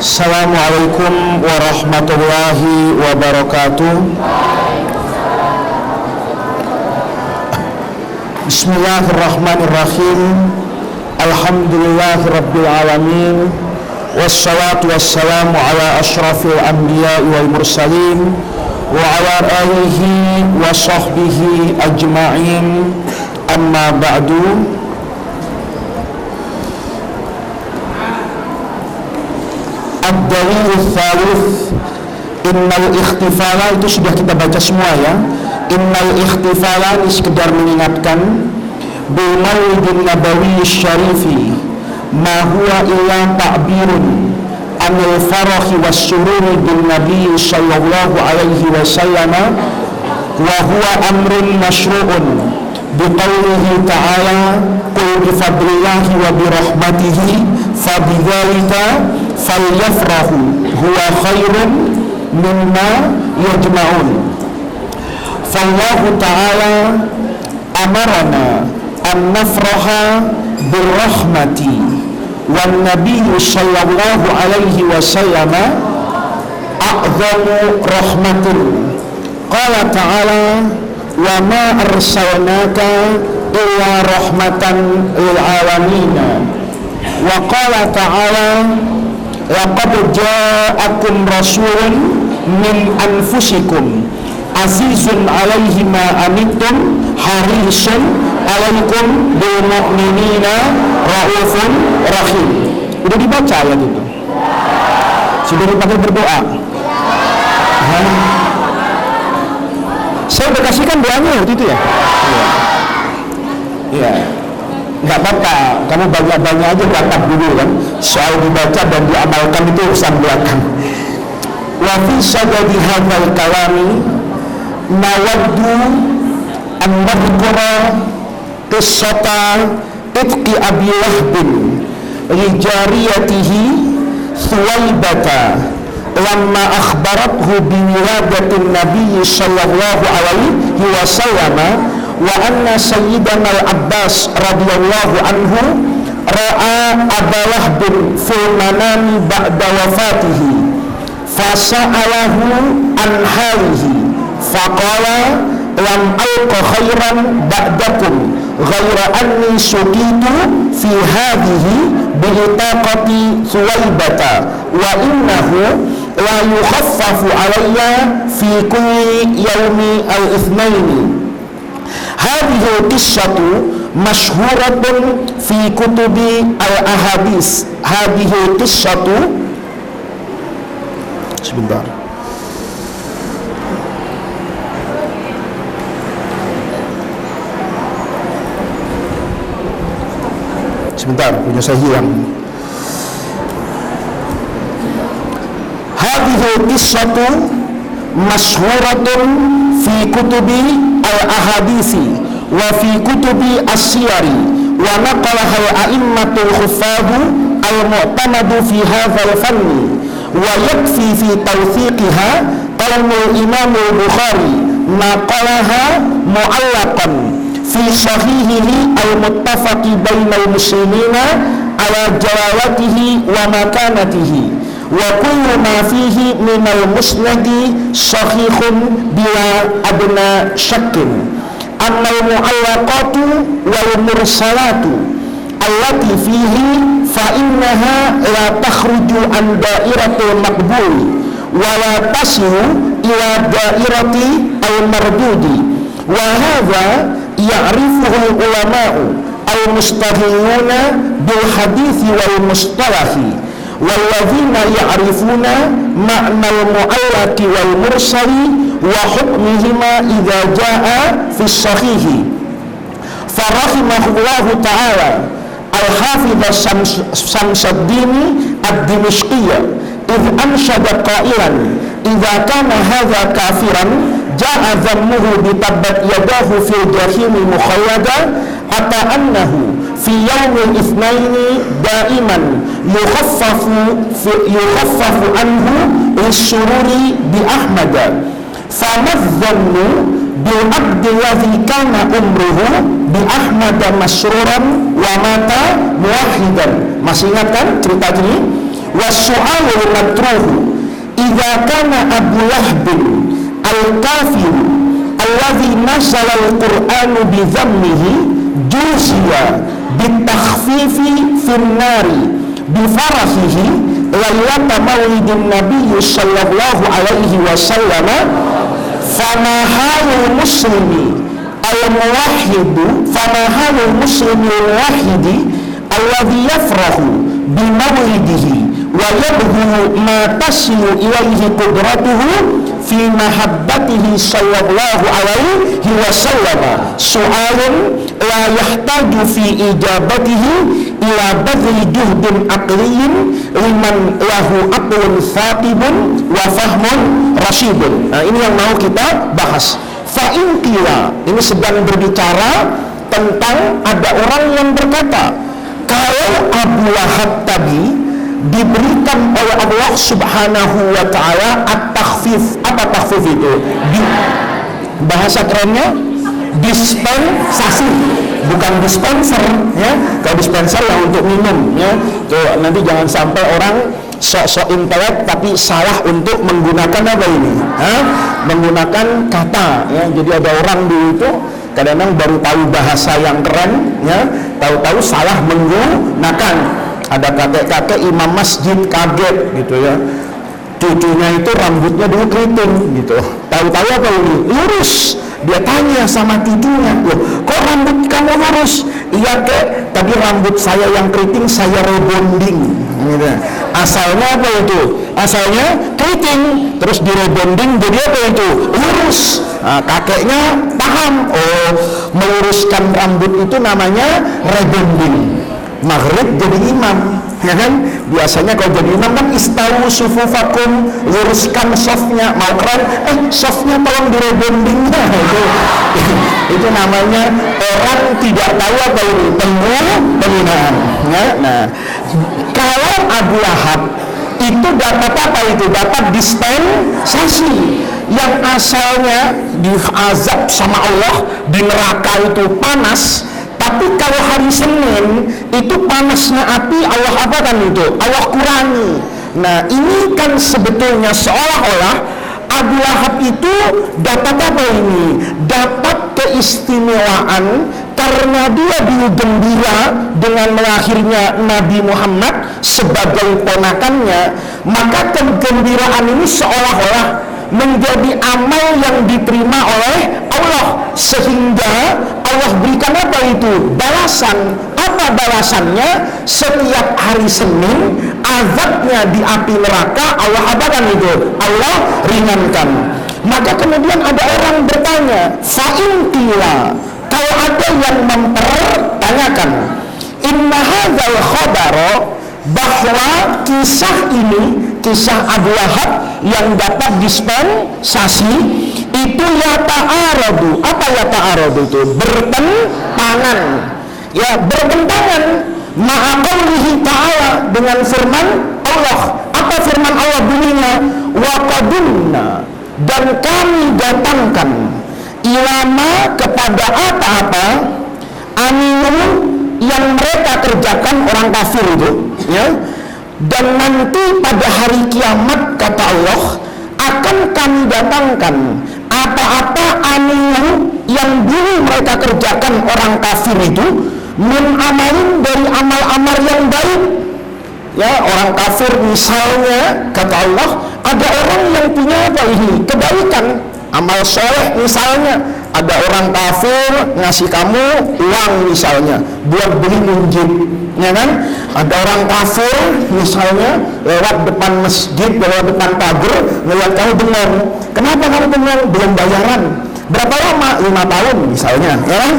Assalamualaikum warahmatullahi wabarakatuh. Bismillahirrahmanirrahim. Alhamdulillahi rabbil alamin. Wassalatu wassalamu ala asyrafil anbiya wal mursalin wa ala alihi wa sahbihi ajma'in. Amma ba'du. Ad-dalil tsalits, innal ikhtifala, itu sudah kita baca semua ya. Innal ikhtifala ini sekedar mengingatkan bil maulidin nabawi syarifi ma huwa illa ta'birun anil farahi was sururi bin nabi sallallahu alaihi wasallam wa huwa amrun masyru'un biqaulihi ta'ala qul bifadlillahi wa birahmatihi fabidzalika falyafrahu huwa khairun mimma yajma'un. Fallahu ta'ala amarana an nafraha birrahmati wan nabiyyu sallallahu alaihi wasallam a'zamu rahmatin. Qala ta'ala wa ma arsalnaka illa rahmatan lil alamin. Wa qala ta'ala laqad ja'akum rasulun min anfusikum azizun 'alaihi ma anittum harisun 'alaikum bil mu'minina raufun rahim. Udah dibaca ya gitu. Sudah dipakai berdoa. Saya udah kasihkan doanya waktu itu ya. Iya. Nggak apa-apa, kamu banyak-banyak aja dapat dulu kan. Soal dibaca dan diamalkan itu urusan belakang. Wa fi sadadi hadzal kalami nawaddu an nadhkura qissata itqi Abi Wahbin li jariyatihi Thuwaibata lamma akhbarathu bi wiladatin Nabi sallallahu alaihi wasallam wa anna sayyidana al-Abbas radhiyallahu anhu ra'a Aba Wahbin fil manami ba'da wafatihi fasa'alahu an halihi faqala lam alqa khairan ba'dakum ghaira anni suqitu fi hadhihi bi'itaqati Thuwaibata wa innahu la yukhaffafu alayya fi kulli yawmi al-ithnaini. Hadhihi qissatu masyhuratun fi kutubi al-ahadits. Hadhihi qissatu, sebentar. Sebentar, punya saya hilang. Hadhihi qissatu masyhuratun fi kutubi al-ahadisi wa fi kutubi as-siyari wa naqalaha al-a'immatul khuffadu al-mu'tamadu fi hadzal fanni wa yakfi fi tawthiqiha qaulul imam al-Bukhari naqalaha mu'allaqan fi sahihihi al-muttafaqi bainal muslimina ala jalalatihi wa makanatihi wa kullu ma fihi minal musnadi sahihun bila adna syakkin annal mu'allaqatu wal mursalatu allati fihi fa innaha la takhruju an dairatul maqbul wa la tasilu ila dairati al mardudi wa hadha ya'rifuhu ulama'u al mustahiluna bil hadithi wal mustalahi walladzina ya'rifuna ma'nal mu'allaqi wal mursali wa hukmihima idza jaa'a fi sahihi. Farahimahullahu ta'ala al-hafidh Samsuddin ad-Dimishqiyya idh anshada qailan idza kana hadza kafiran jaa'a dhammuhu bi tabbat yadahu fil jahim mukhallada hatta annahu fi yawmil itsnaini daiman yukhaffafu anhu lisururi bi ahmada famadzannu bil abdi ladzi kana umruhu bi ahmada masruran wa mata muwahhidan. Masih ingat kan cerita ini? Wasu'alul matruhu idza kana Abu Lahb al-kafir alladhi nazala al-Qur'anu bi dhammihi juziya bitakhfifi finnari bifarahihi laylata maulidin nabiyyi sallallahu alaihi wasallam fama halul muslimi al-muwahhidu fama halul muslimi al-muwahhidi alladhi yafrahu bi maulidihi wa yabhu ma tasilu ilaihi qudratuhu fi mahabbatihi sallallahu alaihi wasallam su'alun la yahtaju fi ijabatihi ila badri juhdin aqliyin liman lahu aqlun thaqibun wa fahmun rasyidun. Nah, ini yang mau kita bahas. Fa'in qila, ini sedang berbicara tentang ada orang yang berkata, kalau Abu Lahab tadi diberikan oleh Allah Subhanahu wa ta'ala at-takhfif. Apa takhfif itu? Bahasa kerennya dispensasi, bukan dispenser ya. Kalau dispenser yang untuk minum ya. Tuh, nanti jangan sampai orang sok-sok intelek tapi salah untuk menggunakan apa ini? Menggunakan kata ya. Jadi ada orang dulu itu kadang-kadang baru tahu bahasa yang keren ya, tahu-tahu salah menggunakan. Ada kakek-kakek imam masjid kaget gitu ya, cucunya itu rambutnya dulu keriting gitu, tahu-tahu apa ini? Lurus. Dia tanya sama cucunya, loh kok rambut kamu lurus? Iya kek, tadi rambut saya yang keriting saya rebonding gitu. Asalnya apa itu? Asalnya keriting, terus direbonding jadi apa itu? Lurus. Nah, kakeknya paham, oh meluruskan rambut itu namanya rebonding. Maghrib jadi imam ya kan, biasanya kalau jadi imam kan istawu sufufakum, luruskan softnya, mau keren softnya tolong direbonding. Nah, itu namanya orang tidak tahu apa ini penghinaan ya. Nah, kalau Abu Lahab itu dapat apa itu? Dapat dispensasi yang asalnya diazab sama Allah di neraka itu panas. Tapi kalau hari Senin itu panasnya api Allah apakan itu? Allah kurangi. Nah, ini kan sebetulnya seolah-olah Abu Lahab itu dapat apa ini? Dapat keistimewaan karena dia dulu gembira dengan melahirnya Nabi Muhammad sebagai ponakannya, maka kegembiraan ini seolah-olah menjadi amal yang diterima oleh Allah, sehingga Allah berikan apa itu? Balasan. Apa balasannya? Setiap hari Senin azabnya di api neraka Allah apakan itu? Allah ringankan. Maka kemudian ada orang bertanya, fa'in qila, kalau ada yang mempertanyakan, inna hadzal khabara, bahwa kisah ini, kisah Abu Lahab yang dapat dispensasi itu yata'aradu. Apa yata'aradu itu? Bertentangan ya, bertentangan ma'aqaulihi ta'ala, dengan firman Allah. Apa firman Allah bunyinya? Wa qadunna, dan kami datangkan, ilama, kepada apa-apa, amilu, yang mereka kerjakan orang kafir itu ya. Dan nanti pada hari kiamat kata Allah akan kami datangkan apa-apa amilu yang dulu mereka kerjakan orang kafir itu, min amalin, dari amal-amal yang baik ya. Orang kafir misalnya kata Allah, ada orang yang punya apa ini? Kebaikan, amal soleh misalnya. Ada orang kafir ngasih kamu uang misalnya buat beli munjid ya kan. Ada orang kafir misalnya lewat depan masjid, lewat depan pagar, ngeliat kamu bengong. Kenapa kamu bengong? Belum bayaran. Berapa lama? 5 tahun misalnya ya kan?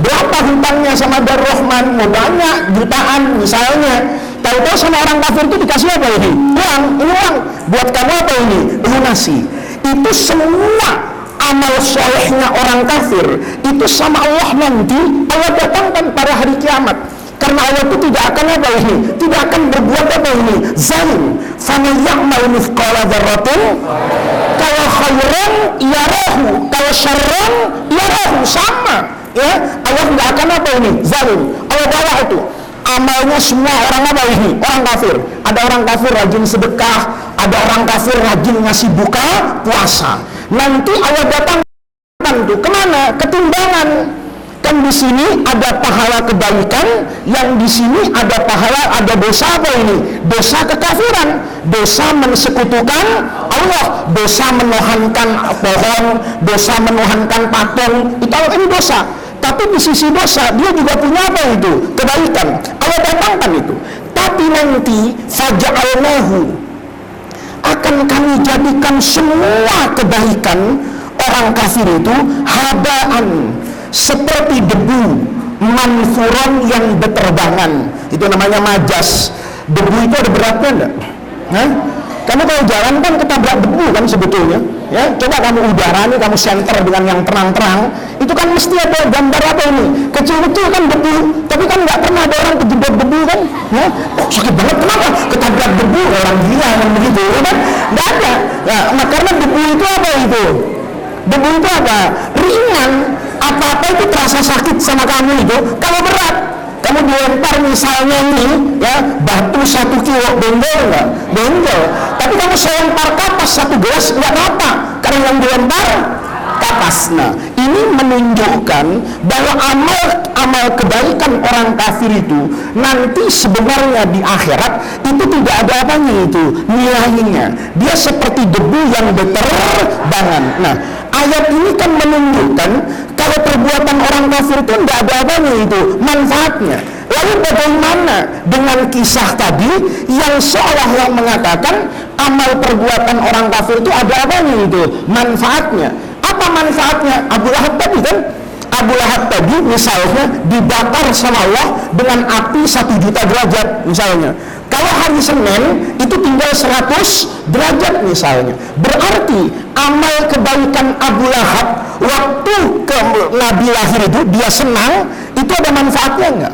Berapa hutangnya sama Darrahman? Mau banyak, jutaan misalnya. Tahu-tahu sama orang kafir itu dikasih apa ini? Uang. Ini uang buat kamu apa ini? Lunasi. Itu semua amal solehnya orang kafir itu sama Allah nanti Allah datangkan pada hari kiamat. Karena Allah itu tidak akan apa ini? Tidak akan berbuat apa ini? Zalim. Faman ya'mal mithqala dzarratin, kalau khairan yarahu, kalau syarran yarahu, sama ya. Allah tidak akan apa ini? Zalim. Allah bawa itu amalnya semua orang apa ini? Orang kafir. ada orang kafir rajin sedekah, ada orang kafir rajin ngasih buka puasa. Nanti Allah datangkan tuh kemana? Ketimbangan. Kan di sini ada pahala kebaikan, yang di sini ada pahala, ada dosa apa ini? Dosa kekafiran, dosa mensekutukan Allah, dosa menuhankan pohon, dosa menuhankan patung, itu ini dosa. Tapi di sisi dosa dia juga punya apa itu? Kebaikan. Allah datangkan itu. Tapi nanti faja'alnahu, akan kami jadikan semua kebaikan orang kafir itu habaan, seperti debu manfuron yang berterbangan. Itu namanya majas. Debu itu ada beratnya enggak? Kamu kalau jalan kan ketabrak debu kan sebetulnya, ya. Coba kamu udara nih, kamu senter dengan yang terang-terang, itu kan mesti ada gambar apa ini? Kecil-kecil kan debu, tapi kan nggak pernah ada orang kejebak debu kan? Ya, oh, sakit banget, kenapa? Ketabrak debu, orang gila kan begitu, ya kan? Nggak ada. Nah, karena debu itu apa itu? Debu itu apa? Ringan. Apa-apa itu terasa sakit sama kamu itu kalau berat. Kamu dilempar misalnya ini, ya, batu 1 kilo, benjol nggak? Benjol. Tapi kamu selempar kapas 1 gelas nggak apa, karena yang dilempar kapas. Nah, ini menunjukkan bahwa amal kebaikan orang kafir itu nanti sebenarnya di akhirat itu tidak ada apanya itu nilainya. Dia seperti debu yang berterbangan. Nah, ayat ini kan menunjukkan kalau perbuatan orang kafir itu tidak ada apanya itu manfaatnya. Lalu bagaimana dengan kisah tadi yang seolah-olah mengatakan amal perbuatan orang kafir itu ada apanya itu manfaatnya? Apa manfaatnya? Abu Lahab tadi kan, Abu Lahab tadi misalnya dibakar sama Allah dengan api 1 juta derajat misalnya. Kalau hari Senin itu tinggal 100 derajat misalnya. Berarti amal kebaikan Abu Lahab waktu ke Nabi lahir itu dia senang, itu ada manfaatnya enggak?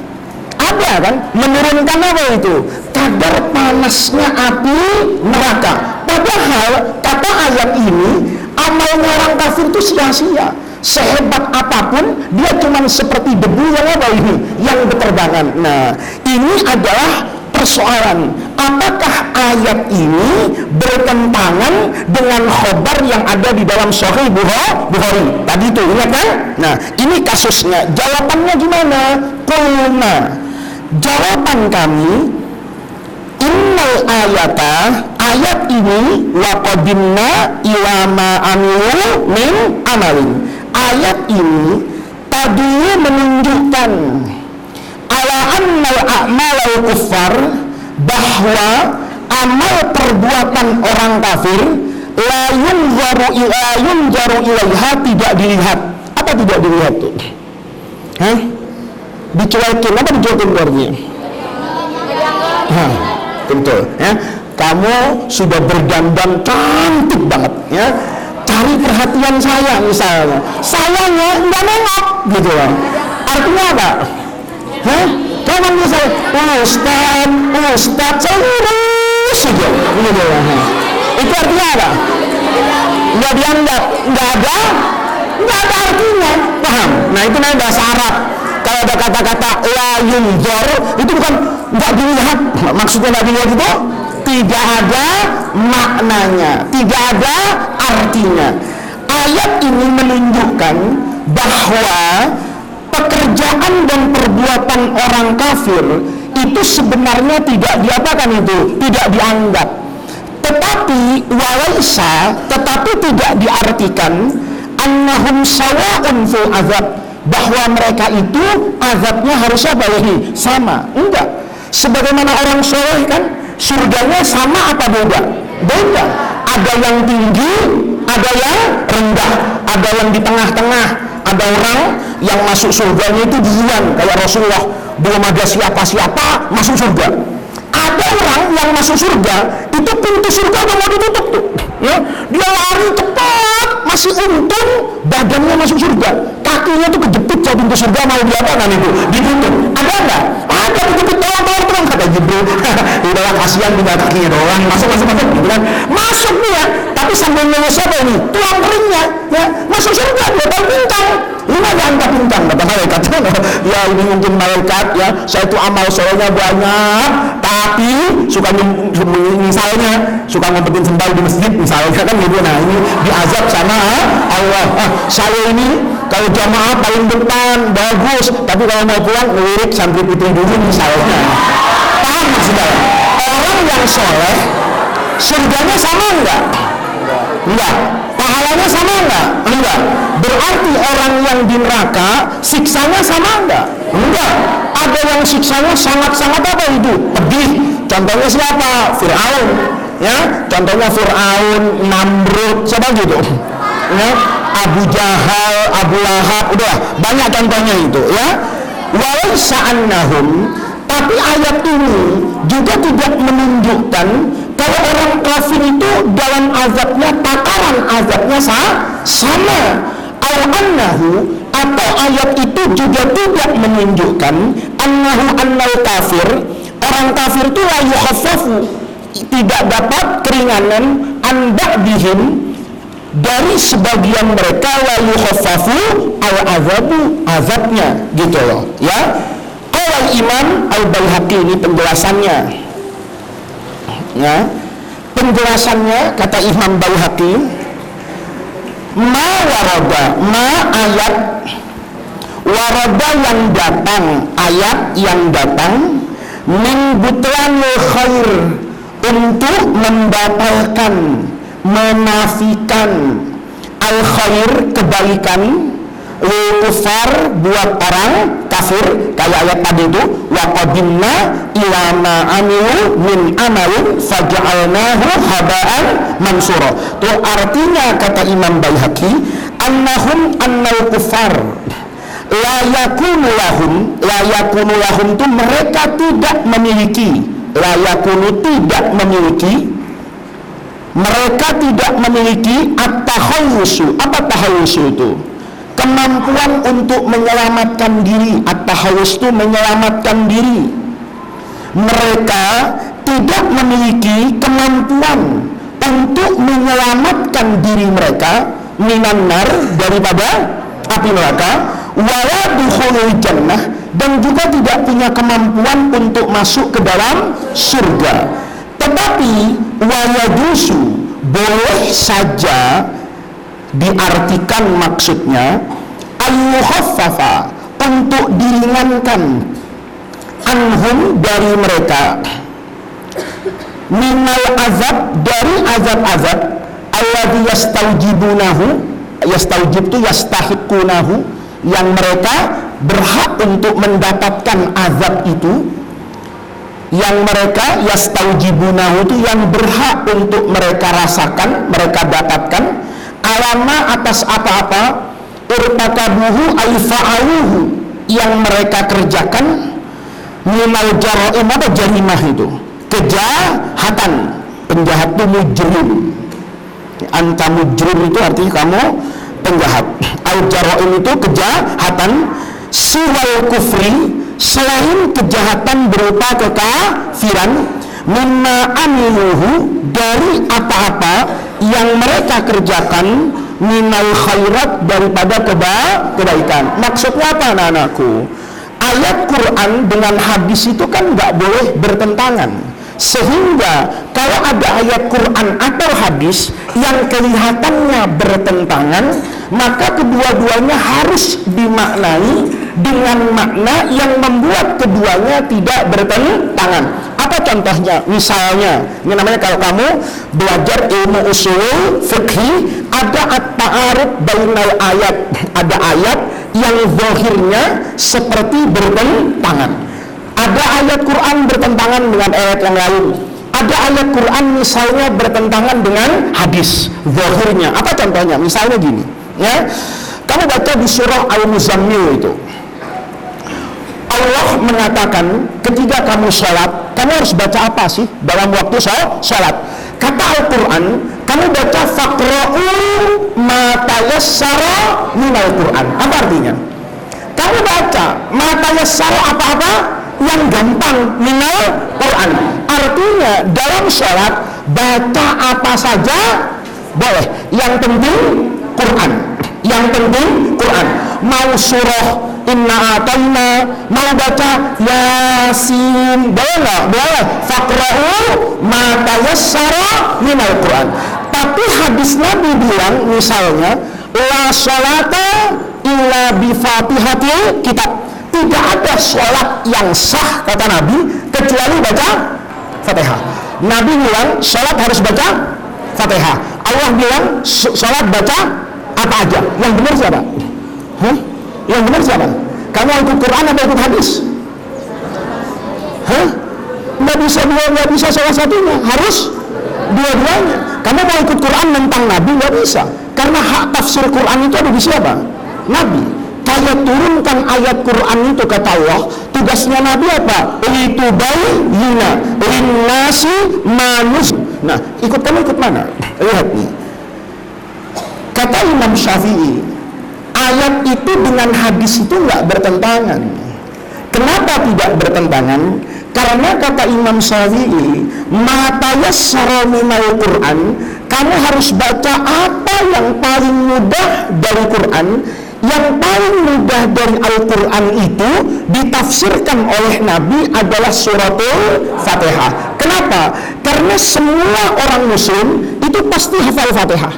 Ada kan? Menurunkan apa itu? Kadar panasnya api neraka. Padahal kata ayat ini amalnya orang kafir itu sia-sia. Sehebat apapun dia cuma seperti debu yang apa ini? Yang berterbangan. Nah, ini adalah persoalan. Apakah ayat ini bertentangan dengan khobar yang ada di dalam Sahih Bukhari? Tadi itu, ingat kan? Nah, ini kasusnya. Jawabannya gimana? Qulna. Jawaban kami, innal ayata, ayat ini waqadimna ila ma amilu min amalin. Ayat ini tadinya menunjukkan ala annal a'malal kuffar, bahwa amal perbuatan orang kafir la yunzaru ilaiha, tidak dilihat. Apa tidak dilihat tuh? Dicuekin, apa dicuekin keluarnya? Betul ya. Kamu sudah berdandan cantik banget ya, cari perhatian saya misalnya, sayangnya nggak nengok gitu loh. Artinya apa? Kamu misalnya Ustaz lurus saja gitu loh. Itu artinya apa? Nggak dianggap, nggak ada artinya, paham? Nah, itu namanya bahasa Arab. Kalau ada kata-kata la yunzar, itu bukan nggak dilihat, maksudnya nggak dilihat itu tidak ada maknanya, tidak ada artinya. Ayat ini menunjukkan bahwa pekerjaan dan perbuatan orang kafir itu sebenarnya tidak diapakan itu, tidak dianggap. Tetapi walaisa, tetapi tidak diartikan annahum sawa'un fil azab, bahwa mereka itu azabnya harus apa ini? Sama. Enggak. Sebagaimana orang soleh kan surganya sama apa beda? Beda. Ada yang tinggi, ada yang rendah, ada yang di tengah-tengah. Ada orang yang masuk surganya itu duluan, kayak Rasulullah, belum ada siapa-siapa masuk surga. Ada orang yang masuk surga itu pintu surga udah mau ditutup tuh, ya, dia lari cepat, masih untung badannya masuk surga, kakinya tuh kejepit jauh pintu surga, mau diapakan itu ditutup. Ada nggak? Ada, ditutup, tolong kata Jibril. Udahlah, kasihan tinggal kakinya doang, masuk gitu kan, masuk nih ya. Tapi sambil nunggu siapa ini? Tulang keringnya, ya masuk surga dia tahu pincang. Ini anda pincang kata malaikat. Ya ini mungkin malaikat ya. Saya itu amal solehnya banyak, tapi suka misalnya suka ngumpetin sembal di masjid misalnya kan gitu. Nah ini diazab sama Allah. Saya ini kalau jamaah paling depan bagus, tapi kalau mau pulang ngelirik santri putri dulu misalnya. Paham maksudnya? Orang yang soleh surganya sama enggak? Enggak. Pahalanya sama enggak? Enggak. Berarti orang yang di neraka siksanya sama enggak? Enggak. Ada yang siksanya sangat-sangat apa itu? Pedih. Contohnya siapa? Fir'aun. Ya, contohnya Fir'aun, Namrud, siapa gitu? Ya, Abu Jahal, Abu Lahab, udah banyak contohnya itu ya. Walaysa annahum, tapi ayat ini juga tidak menunjukkan kalau orang kafir itu dalam azabnya, takaran azabnya sama. Al-annahu, atau ayat itu juga tidak menunjukkan annal kafir, orang kafir itu la yukhaffafu, tidak dapat keringanan an ba'dihim, dari sebagian mereka la yukhaffafu al-azabu, azabnya gitu loh ya. Qala Imam Al-Baihaqi, ini penjelasannya ya. Penjelasannya kata Imam Baihaqi, ma warada, ma ayat warada yang datang, ayat yang datang min butlanul khair, untuk membatalkan, menafikan al khair, kebaikan, lil kufar, buat orang kafir, kayak ayat tadi itu wa qadimna ila ma amilu min amalin faj'alnahu haba'an mansura. Itu artinya kata Imam Baihaqi, annal kufar la yakunu lahum itu mereka tidak memiliki, la yakunu tidak memiliki, mereka tidak memiliki at-tahayyusu. Apa tahayyusu itu? Kemampuan untuk menyelamatkan diri. At-tahayyus itu menyelamatkan diri. Mereka tidak memiliki kemampuan untuk menyelamatkan diri mereka minan nar, daripada api neraka, wala dukhulul jannah, dan juga tidak punya kemampuan untuk masuk ke dalam surga. Tetapi wayajusu, boleh saja diartikan maksudnya ayyukhaffafa, untuk diringankan, anhum, dari mereka, minal azab, dari azab-azab, alladhi yastaujibunahu, yastaujib itu yastahiqunahu, yang mereka berhak untuk mendapatkan azab itu, yang mereka yastaujibunahu itu yang berhak untuk mereka rasakan, mereka dapatkan, alama, atas apa-apa, urtakabuhu al-fa'aluhu, yang mereka kerjakan, minal jara'im, apa jarimah itu? Kejahatan. Penjahat itu mujrim. Anta mujrim itu artinya kamu penjahat. Al-jara'im itu kejahatan, siwal kufri, selain kejahatan berupa kekafiran, mimma amiluhu, dari apa-apa yang mereka kerjakan, minal khairat, daripada kebaikan. Maksudnya apa anak-anakku? Ayat Quran dengan hadis itu kan nggak boleh bertentangan. Sehingga kalau ada ayat Quran atau hadis yang kelihatannya bertentangan, maka kedua-duanya harus dimaknai dengan makna yang membuat keduanya tidak bertentangan. Apa contohnya? Misalnya, ini namanya kalau kamu belajar ilmu usul fikih, ada at-ta'arud bainal ayat, ada ayat yang zahirnya seperti bertentangan. Ada ayat Quran bertentangan dengan ayat yang lain. Ada ayat Quran misalnya bertentangan dengan hadis zahirnya. Apa contohnya? Misalnya gini, ya. Kamu baca di surah Al-Muzammil itu, Allah mengatakan ketika kamu sholat, kamu harus baca apa sih dalam waktu sholat? Kata Al-Quran, kamu baca faqra'u ma tayassara minal Quran. Apa artinya? Kamu baca ma tayassara, apa-apa yang gampang minal Quran. Artinya dalam sholat baca apa saja Boleh. Yang penting Quran. Yang penting Quran. Mau surah Inna Atayna, mau baca Yasin, boleh nggak? Boleh. Faqra'u ma tayassara minal Quran. Tapi hadis Nabi bilang misalnya la sholata illa bi fatihatil kitab. Tidak ada sholat yang sah kata Nabi kecuali baca Fatihah. Nabi bilang sholat harus baca Fatihah. Allah bilang sholat baca apa aja. Yang benar siapa? Yang benar siapa? Kamu ikut Quran atau ikut hadis? Nggak bisa salah satunya, harus dua-duanya. Kamu mau ikut Quran tentang Nabi nggak bisa, karena hak tafsir Quran itu ada di siapa? Nabi. Kayak turunkan ayat Quran itu kata Allah, tugasnya Nabi apa? Litubayyina linnasi manus. Nah, kamu ikut mana? Lihat nih. Kata Imam Syafi'i, ayat itu dengan hadis itu nggak bertentangan. Kenapa tidak bertentangan? Karena kata Imam Syafi'i, matayas minal Quran, kamu harus baca apa yang paling mudah dari Quran. Yang paling mudah dari Al-Quran itu ditafsirkan oleh Nabi adalah suratul Fatihah. Kenapa? Karena semua orang Muslim itu pasti hafal Fatihah.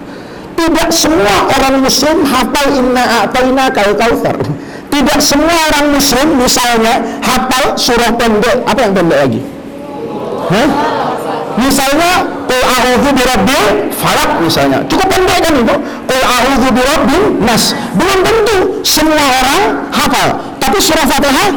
Tidak semua orang Muslim hafal Inna A'tayna kal Kautsar. Tidak semua orang Muslim misalnya hafal surah pendek. Apa yang pendek lagi? Misalnya Qul a'udzu birabbil falaq misalnya. Cukup pendek kan itu? Qul a'udzu birabbin nas. Belum tentu semua orang hafal. Tapi surah Fatihah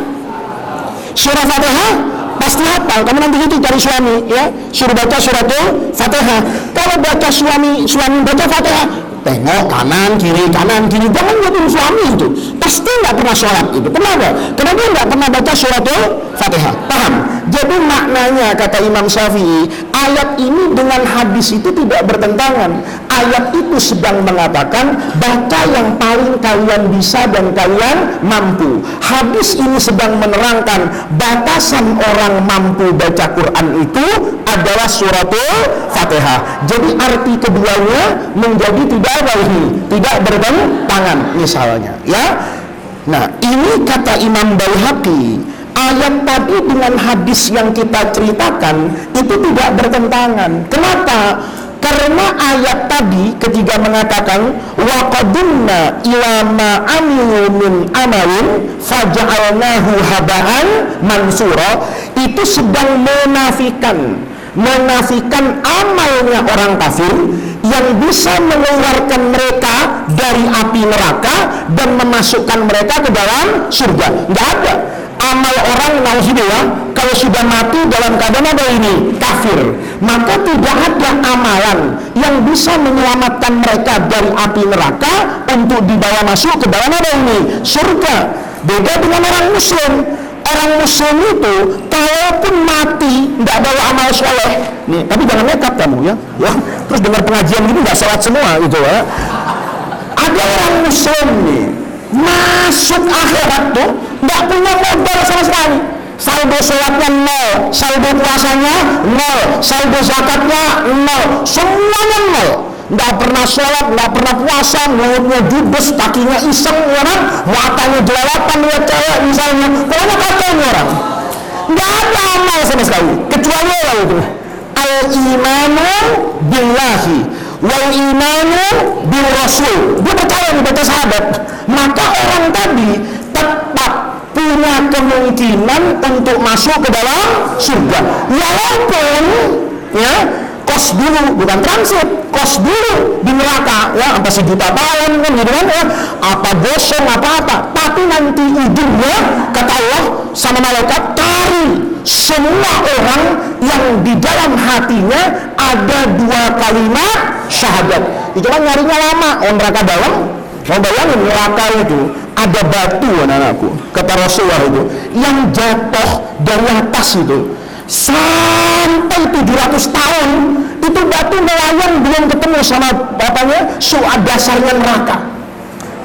pasti hafal. Kamu nanti itu cari suami ya, suruh baca suratul Fatihah. Kalau baca suami baca Fatihah, tengok kanan kiri, jangan buatin suami itu. Pasti nggak pernah sholat itu. Kenapa? Karena dia nggak pernah baca suratul Fatihah. Paham? Jadi maknanya kata Imam Syafi'i, ayat ini dengan hadis itu tidak bertentangan. Ayat itu sedang mengatakan baca yang paling kalian bisa dan kalian mampu. Hadis ini sedang menerangkan batasan orang mampu baca Quran itu adalah suratul Fatihah. Jadi arti keduanya menjadi tidak bertentangan misalnya ya. Nah, ini kata Imam Baihaqi, ayat tadi dengan hadis yang kita ceritakan itu tidak bertentangan. Kenapa? Karena ayat tadi ketika mengatakan wa qadimna ila ma amilu min amalin faja'alnahu haba'an mansura, itu sedang menafikan amalnya orang kafir yang bisa mengeluarkan mereka dari api neraka dan memasukkan mereka ke dalam surga. Nggak ada amal orang nauzubillah kalau sudah mati dalam keadaan ada ini kafir, maka tidak ada amalan yang bisa menyelamatkan mereka dari api neraka untuk dibawa masuk ke dalam ada ini surga. Beda dengan orang muslim. Orang muslim itu kalaupun mati nggak bawa amal soleh nih, tapi jangan nekat kamu ya, terus dengar pengajian gitu nggak sholat semua gitu ya. Ada orang muslim nih masuk akhirat tuh nggak punya modal sama sekali, saldo sholatnya nol, saldo puasanya nol, saldo zakatnya nol, semuanya nol. Nggak pernah sholat, nggak pernah puasa, mulutnya judes, kakinya iseng, orang matanya jelalatan, lihat cewek misalnya, pokoknya kacau orang. Nggak ada amal sama sekali, kecuali apa itu? Al-imanu billahi wal imanu bil rasul. Dia percaya nih, baca sahabat. Maka orang tadi tetap punya kemungkinan untuk masuk ke dalam surga. Walaupun ya kos dulu, bukan transit, kos dulu di neraka ya, sampai 1 juta tahun kan gitu kan ya, apa gosong apa, tapi nanti ujungnya kata Allah sama malaikat cari semua orang yang di dalam hatinya ada 2 kalimat syahadat. Itu kan nyarinya lama, neraka dalam. Mau bayangin neraka itu ada batu anak-anakku, kata Rasulullah itu yang jatuh dari atas itu sampai 700 tahun itu batu melayang belum ketemu sama bapaknya dasarnya neraka.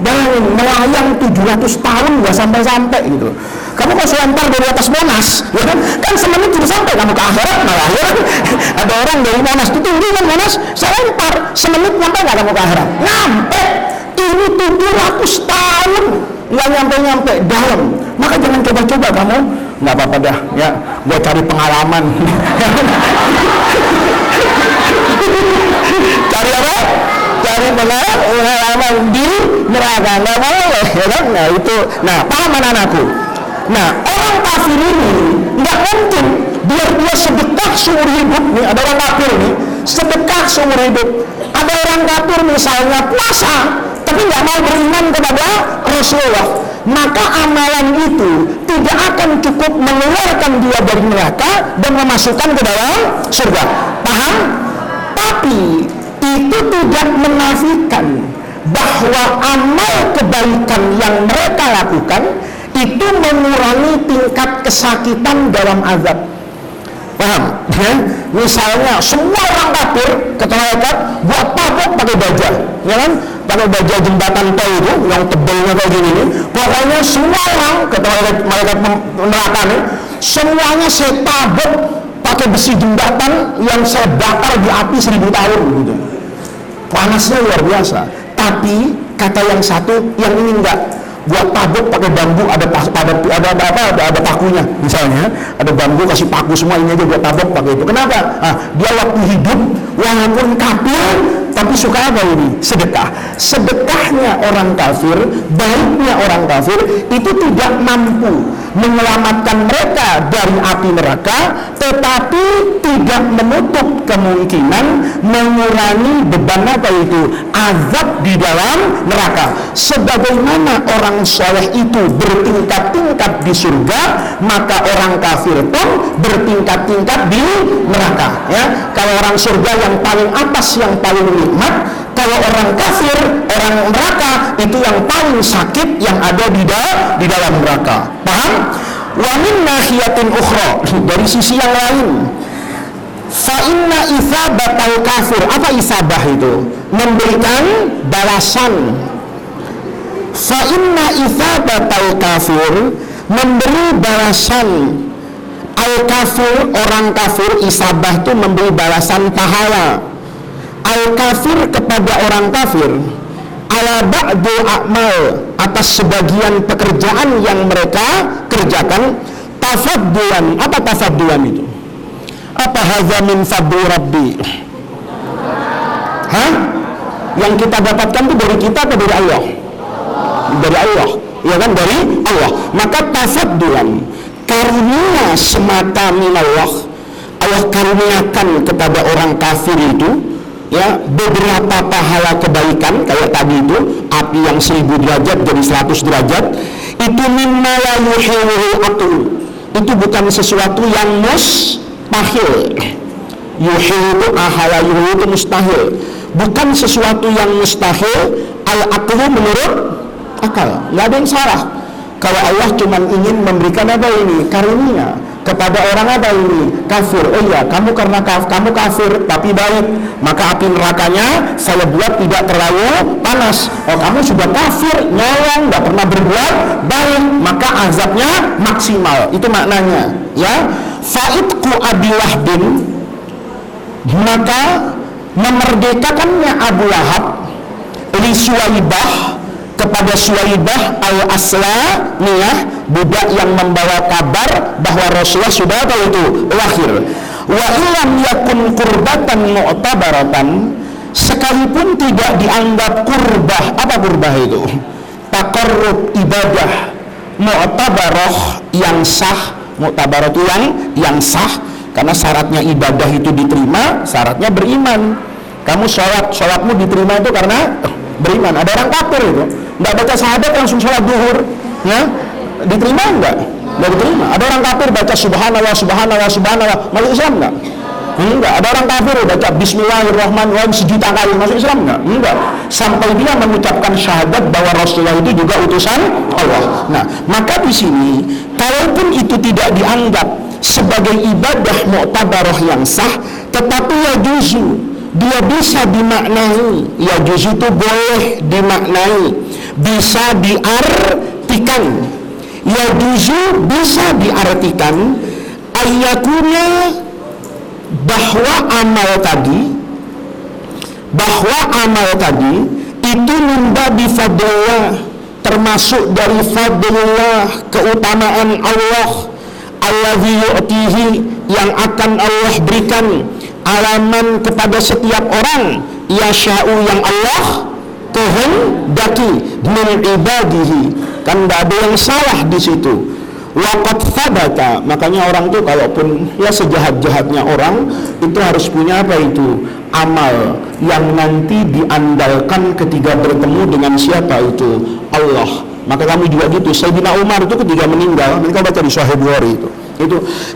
Bayangin melayang 700 tahun nggak sampai gitu. Kamu kok selempar dari atas Monas, ya kan? Kan semenit tidak sampai kamu ke akhirat malah, ya kan? Ada orang dari Monas itu tinggi kan Monas, saya lempar semenit nyampe nggak kamu ke akhirat? Nyampe. Ini 700 tahun nggak nyampe dalam. Maka jangan coba-coba kamu. Nggak apa-apa dah, ya. Gue cari pengalaman. Cari apa? Cari pengalaman di neraka, nggak boleh, ya kan? Nah itu, nah paham anak-anakku. Nah orang kafir ini nggak mungkin biar dia sedekah seumur hidup nih. Ada orang kafir nih sedekah seumur hidup. Ada orang kafir misalnya puasa tapi nggak mau beriman kepada Rasulullah, maka amalan itu tidak akan cukup mengeluarkan dia dari neraka dan memasukkan ke dalam surga. Paham? Tapi itu tidak menafikan bahwa amal kebaikan yang mereka lakukan itu mengurangi tingkat kesakitan dalam azab. Paham? Ya? Misalnya semua orang kafir kata malaikat buat tabok pakai baja, ya kan? Pakai baja jembatan tol itu yang tebalnya kayak gini nih. Pokoknya semua orang kata malaikat neraka nih, semuanya saya tabok pakai besi jembatan yang saya bakar di api 1000 tahun gitu. Panasnya luar biasa. Tapi kata yang satu, yang ini enggak, buat tabuk pakai bambu, ada pakunya misalnya, ada bambu kasih paku semua, ini aja buat tabuk pakai itu. Kenapa? Dia waktu hidup walaupun kafir tapi suka apa ini? Sedekah. Sedekahnya orang kafir, baiknya orang kafir itu tidak mampu menyelamatkan mereka dari api neraka, tetapi tidak menutup kemungkinan mengurangi beban apa itu? Azab di dalam neraka. Sebagaimana orang soleh itu bertingkat-tingkat di surga, maka orang kafir pun bertingkat-tingkat di neraka. Ya, kalau orang surga yang paling atas, yang paling nikmat. Kalau orang kafir, orang neraka itu yang paling sakit yang ada di dalam neraka. Paham? Wa min nahiyatin ukhra, dari sisi yang lain, fa inna ithabatal kafir. Apa isabah itu? Memberikan balasan. Fa inna ithabatal kafir, memberi balasan. Al kafir, orang kafir, isabah itu memberi balasan pahala. Al kafir kepada orang kafir ala ba'dul a'mal, atas sebagian pekerjaan yang mereka kerjakan, tafaddulan. Apa tafaddulan itu? Apa hadza min fadli rabbi? Hah? Yang kita dapatkan itu dari kita atau dari Allah? Dari Allah, ya kan, dari Allah. Maka tafaddulan, karunia semata minallah. Allah karuniakan kepada orang kafir itu, ya, beberapa pahala kebaikan kayak tadi itu, api yang 1000 derajat jadi 100 derajat. Itu mimma la yuhiluhu aql. Itu bukan sesuatu yang mustahil. Yuhil itu ahala, yuhil itu mustahil. Bukan sesuatu yang mustahil. Al-aqlu menurut akal. Nggak ada yang salah. Kalau Allah cuma ingin memberikan apa ini? Karunia kepada orang apa ini? Kafir. Oh iya, kamu karena kamu kafir tapi baik, maka api nerakanya saya buat tidak terlalu panas. Oh, kamu sudah kafir, nyolong, nggak pernah berbuat baik, maka azabnya maksimal. Itu maknanya, ya. Faidku Abi Lahbin, maka memerdekakannya Abu Lahab li Suwaibah, kepada Suwaibah al-Aslamiyah, budak yang membawa kabar bahwa Rasulullah sudah tahu itu lahir. Wa illam yakun qurbatan mu'tabaratan, sekalipun tidak dianggap kurbah. Apa kurbah itu? Taqarrub, ibadah mu'tabarah yang sah. Mu'tabarah itu yang sah, karena syaratnya ibadah itu diterima, syaratnya beriman. Kamu sholatmu diterima itu karena beriman. Ada orang kafir itu nggak baca syahadat langsung sholat duhur, ya, diterima nggak diterima. Ada orang kafir baca subhanallah subhanallah subhanallah, masuk Islam nggak? Enggak. Ada orang kafir baca bismillahirrahmanirrahim 1.000.000 kali, masuk Islam nggak? Enggak. Sampai dia mengucapkan syahadat bahwa Rasulullah itu juga utusan Allah. Nah, maka di sini kalaupun itu tidak dianggap sebagai ibadah mu'tabarah yang sah, tetapi ya juzu, dia bisa dimaknai. Ya juzu itu boleh dimaknai, bisa diartikan. Yajuzu bisa diartikan ayakuna bahwa amal tadi itu mimbabi fadlillah, termasuk dari fadlillah, keutamaan Allah, allazi yu'tihi, yang akan Allah berikan alaman kepada setiap orang, yasha'u, yang Allah kehendaki, min ibadihi, kan tidak ada yang salah di situ. Waqad thabata, makanya orang tuh kalaupun ya sejahat-jahatnya orang itu harus punya apa itu? Amal yang nanti diandalkan ketika bertemu dengan siapa itu? Allah. Maka kami juga gitu. Sayyidina Umar itu ketika meninggal, nanti kau baca di Sahih Bukhari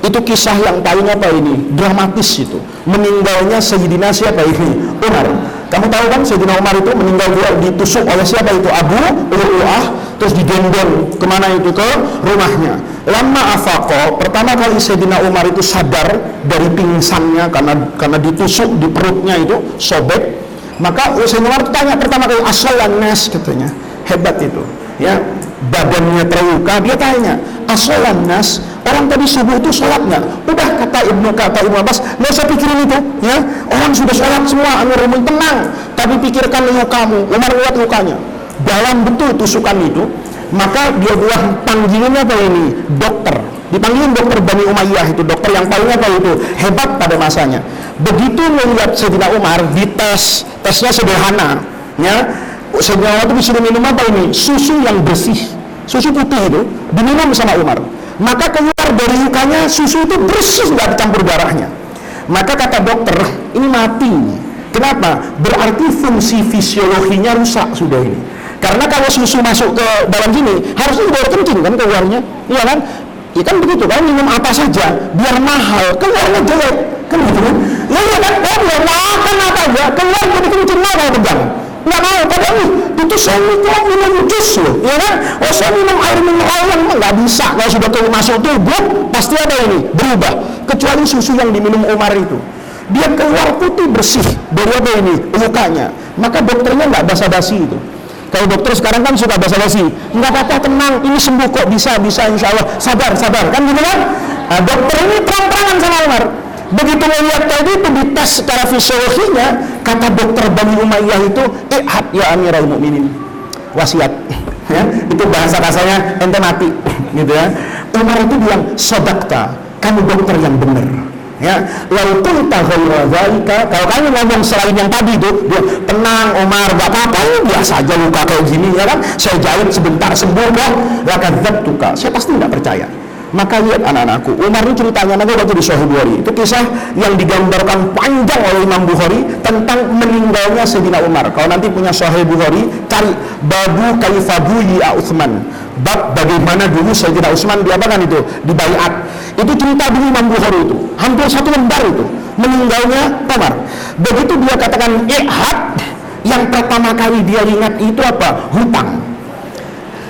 itu kisah yang paling apa ini? Dramatis itu. Meninggalnya Sayyidina siapa ini? Umar. Kamu tahu kan Sayyidina Umar itu meninggal dia ditusuk oleh siapa itu? Abu Lu'lu'ah, terus digendong kemana itu? Ke rumahnya. Lama afaqo, pertama kali Sayyidina Umar itu sadar dari pingsannya karena ditusuk di perutnya itu, sobek. Maka Sayyidina Umar itu tanya pertama kali, asolan nas, katanya. Hebat itu. Ya, badannya terluka, dia tanya, asolan nas, orang tadi subuh itu sholat nggak? Udah, kata Ibnu Abbas, nggak usah pikirin itu, ya. Orang sudah sholat semua, Amirul Mukminin tenang, tapi pikirkan lukamu. Umar lihat lukanya, dalam betul tusukan itu. Maka dia bilang, panggilannya apa ini? Dokter. Dipanggilin dokter Bani Umayyah itu, dokter yang paling apa itu? Hebat pada masanya. Begitu melihat Sayyidina Umar, tesnya sederhana, ya. Sayyidina Umar itu disuruh minum apa ini? Susu yang bersih, susu putih itu diminum sama Umar. Maka keluar dari lukanya susu itu bersih, nggak dicampur darahnya. Maka kata dokter, ini mati. Kenapa? Berarti fungsi fisiologinya rusak sudah ini. Karena kalau susu masuk ke dalam sini, harusnya dibawa kencing kan keluarnya, iya kan? Ya kan begitu kan, minum apa saja biar mahal, keluarnya jelek, kan gitu kan? Ya iya kan, biar makan apa aja, keluar jadi kencing, mau pegang. Nggak mau, padahal itu saya minum jus loh, ya kan? Oh saya minum air mineral yang nggak bisa, kalau sudah masuk tubuh pasti ada ini berubah. Kecuali susu yang diminum Umar itu, dia keluar putih bersih dari apa ini lukanya. Maka dokternya nggak basa-basi itu. Kalau dokter sekarang kan suka basa-basi, nggak apa-apa, tenang, ini sembuh kok, bisa insya Allah, sabar kan gitu kan? Nah, dokter ini terang-terangan sama Umar. Begitu melihat tadi itu dites secara fisiologinya, kata dokter Bani Umayyah itu, ihad ya Amirul Mukminin, wasiat, ya, itu bahasa-bahasanya ente mati, gitu ya. Umar itu bilang, sodakta, kamu dokter yang benar. Ya, lalu kunta ghairu dzalika, kalau kamu ngomong selain yang tadi itu, dia tenang Umar, gak apa-apa, biasa aja luka kayak gini, ya kan? Saya jahit sebentar sembuh kok. Lakadzabtuka, saya pasti tidak percaya. Maka lihat anak-anakku, Umar ini ceritanya nanti waktu di Sahih Bukhari, itu kisah yang digambarkan panjang oleh Imam Bukhari tentang meninggalnya Sayyidina Umar. Kalau nanti punya Sahih Bukhari, cari babu kaifabuyi Utsman, bab bagaimana dulu Sayyidina Utsman diapakan itu, dibaiat. Itu cerita dulu Imam Bukhari itu, hampir 1 lembar itu, meninggalnya Umar. Begitu dia katakan ihad, yang pertama kali dia ingat itu apa? Hutang.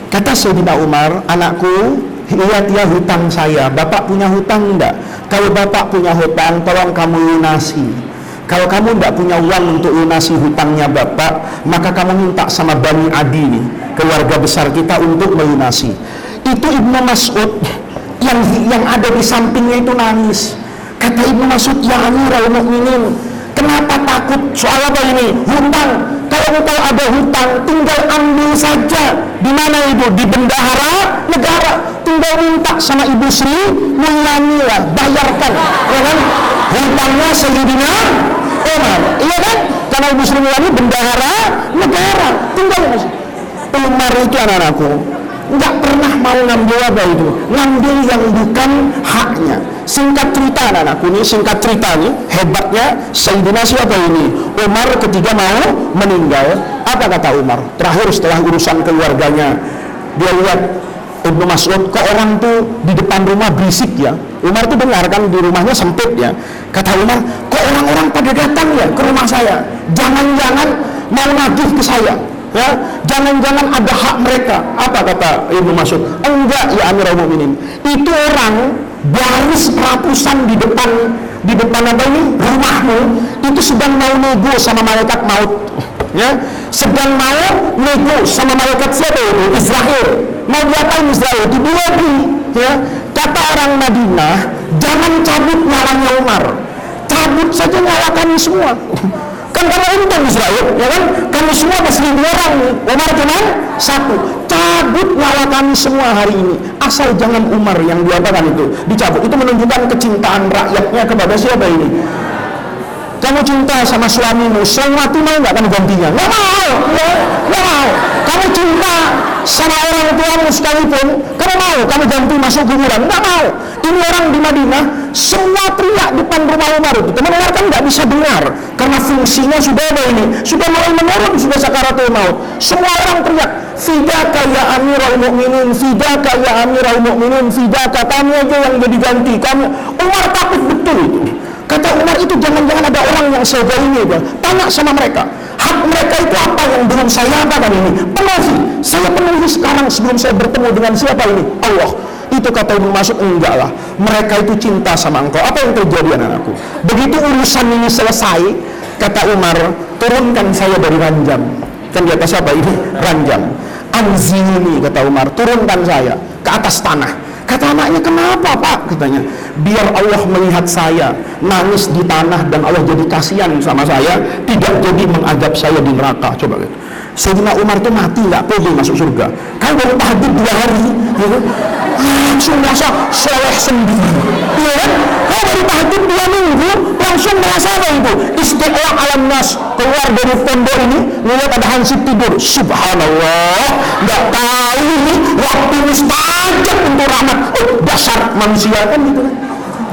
Kata Sayyidina Umar, anakku, lihat ya hutang saya, bapak punya hutang enggak? Kalau bapak punya hutang, tolong kamu lunasi. Kalau kamu enggak punya uang untuk lunasi hutangnya bapak, maka kamu minta sama Bani Adi nih, keluarga besar kita, untuk melunasi. Itu Ibnu Mas'ud yang ada di sampingnya itu nangis. Kata Ibnu Mas'ud, ya Amirul Mukminin, kenapa takut soal apa ini? Hutang. Kalau engkau ada hutang, tinggal ambil saja. Di mana itu? Di bendahara negara. Tinggal minta sama Ibu Sri Mulyani lah, bayarkan, ya kan? Hutangnya Sayyidina Umar, iya kan? Karena Ibu Sri Mulyani bendahara negara. Tinggal Umar itu anak-anakku nggak pernah mau ngambil apa itu, ngambil yang bukan haknya. Singkat cerita anak-anakku, ini singkat cerita nih, hebatnya Sayyidina siapa ini? Umar ketika mau meninggal, apa kata Umar? Terakhir setelah urusan keluarganya, dia lihat Ibnu Mas'ud, kok orang tuh di depan rumah berisik ya. Umar tuh dengar kan, di rumahnya sempit ya. Kata Umar, kok orang-orang pada datang ya ke rumah saya? Jangan-jangan mau nagih ke saya, ya, jangan-jangan ada hak mereka. Apa kata Ibnu Mas'ud? Enggak ya Amirul Mukminin, itu orang baris ratusan di depan apa ini rumahmu, itu sedang mau nego sama malaikat maut, ya, sedang mau nego sama malaikat siapa itu? Israel. Mau diapain Israel? Dibunuh. Ya, kata orang Madinah, jangan cabut nyawanya Umar, cabut saja nyawa kami semua. Kan karena untung Israel, ya kan? Kami semua ada 1.000 orang, Umar cuma 1. Cabut nyawa kami semua hari ini, asal jangan Umar yang diapakan itu dicabut. Itu menunjukkan kecintaan rakyatnya kepada siapa ini? Kamu cinta sama suamimu, semua mati mau nggak kamu gantinya? Nggak mau, nggak mau. Kamu cinta sama orang tuamu sekalipun, kamu mau kamu ganti masuk kuburan? Nggak mau. Ini orang di Madinah semua teriak depan rumah Umar itu. Teman Umar kan nggak bisa dengar karena fungsinya sudah ada ini, sudah mulai menurun, sudah sakaratul maut. Semua orang teriak, fidaka ya Amirul Mukminin, fidaka ya Amirul Mukminin, fidaka, kami aja yang jadi ganti. Kamu, Umar takut betul itu. Kata Umar itu jangan-jangan ada orang yang ini ya. Tanya sama mereka, hak mereka itu apa yang belum saya apakan ini? Penuhi, saya penuhi sekarang sebelum saya bertemu dengan siapa ini? Allah. Itu kata Ibnu Mas'ud, enggak lah, mereka itu cinta sama engkau. Apa yang terjadi anak-anakku? Begitu urusan ini selesai, kata Umar, turunkan saya dari ranjang. Kan di atas apa ini? Ranjang. Anzini, kata Umar, turunkan saya ke atas tanah. Kata anaknya, kenapa Pak? Katanya, biar Allah melihat saya nangis di tanah dan Allah jadi kasihan sama saya, tidak jadi mengadab saya di neraka. Coba lihat. Sayyidina Umar itu mati nggak pede masuk surga. Kan baru tahajud 2 hari, gitu. Langsung merasa soleh sendiri, ya kan? Kalau baru tahajud 2 minggu, langsung merasa apa itu? Istiqlal alam nas, keluar dari pondok ini, lihat ada hansip tidur. Subhanallah, nggak tahu ini waktu mustajab untuk rahmat. Oh, dasar manusia kan gitu kan?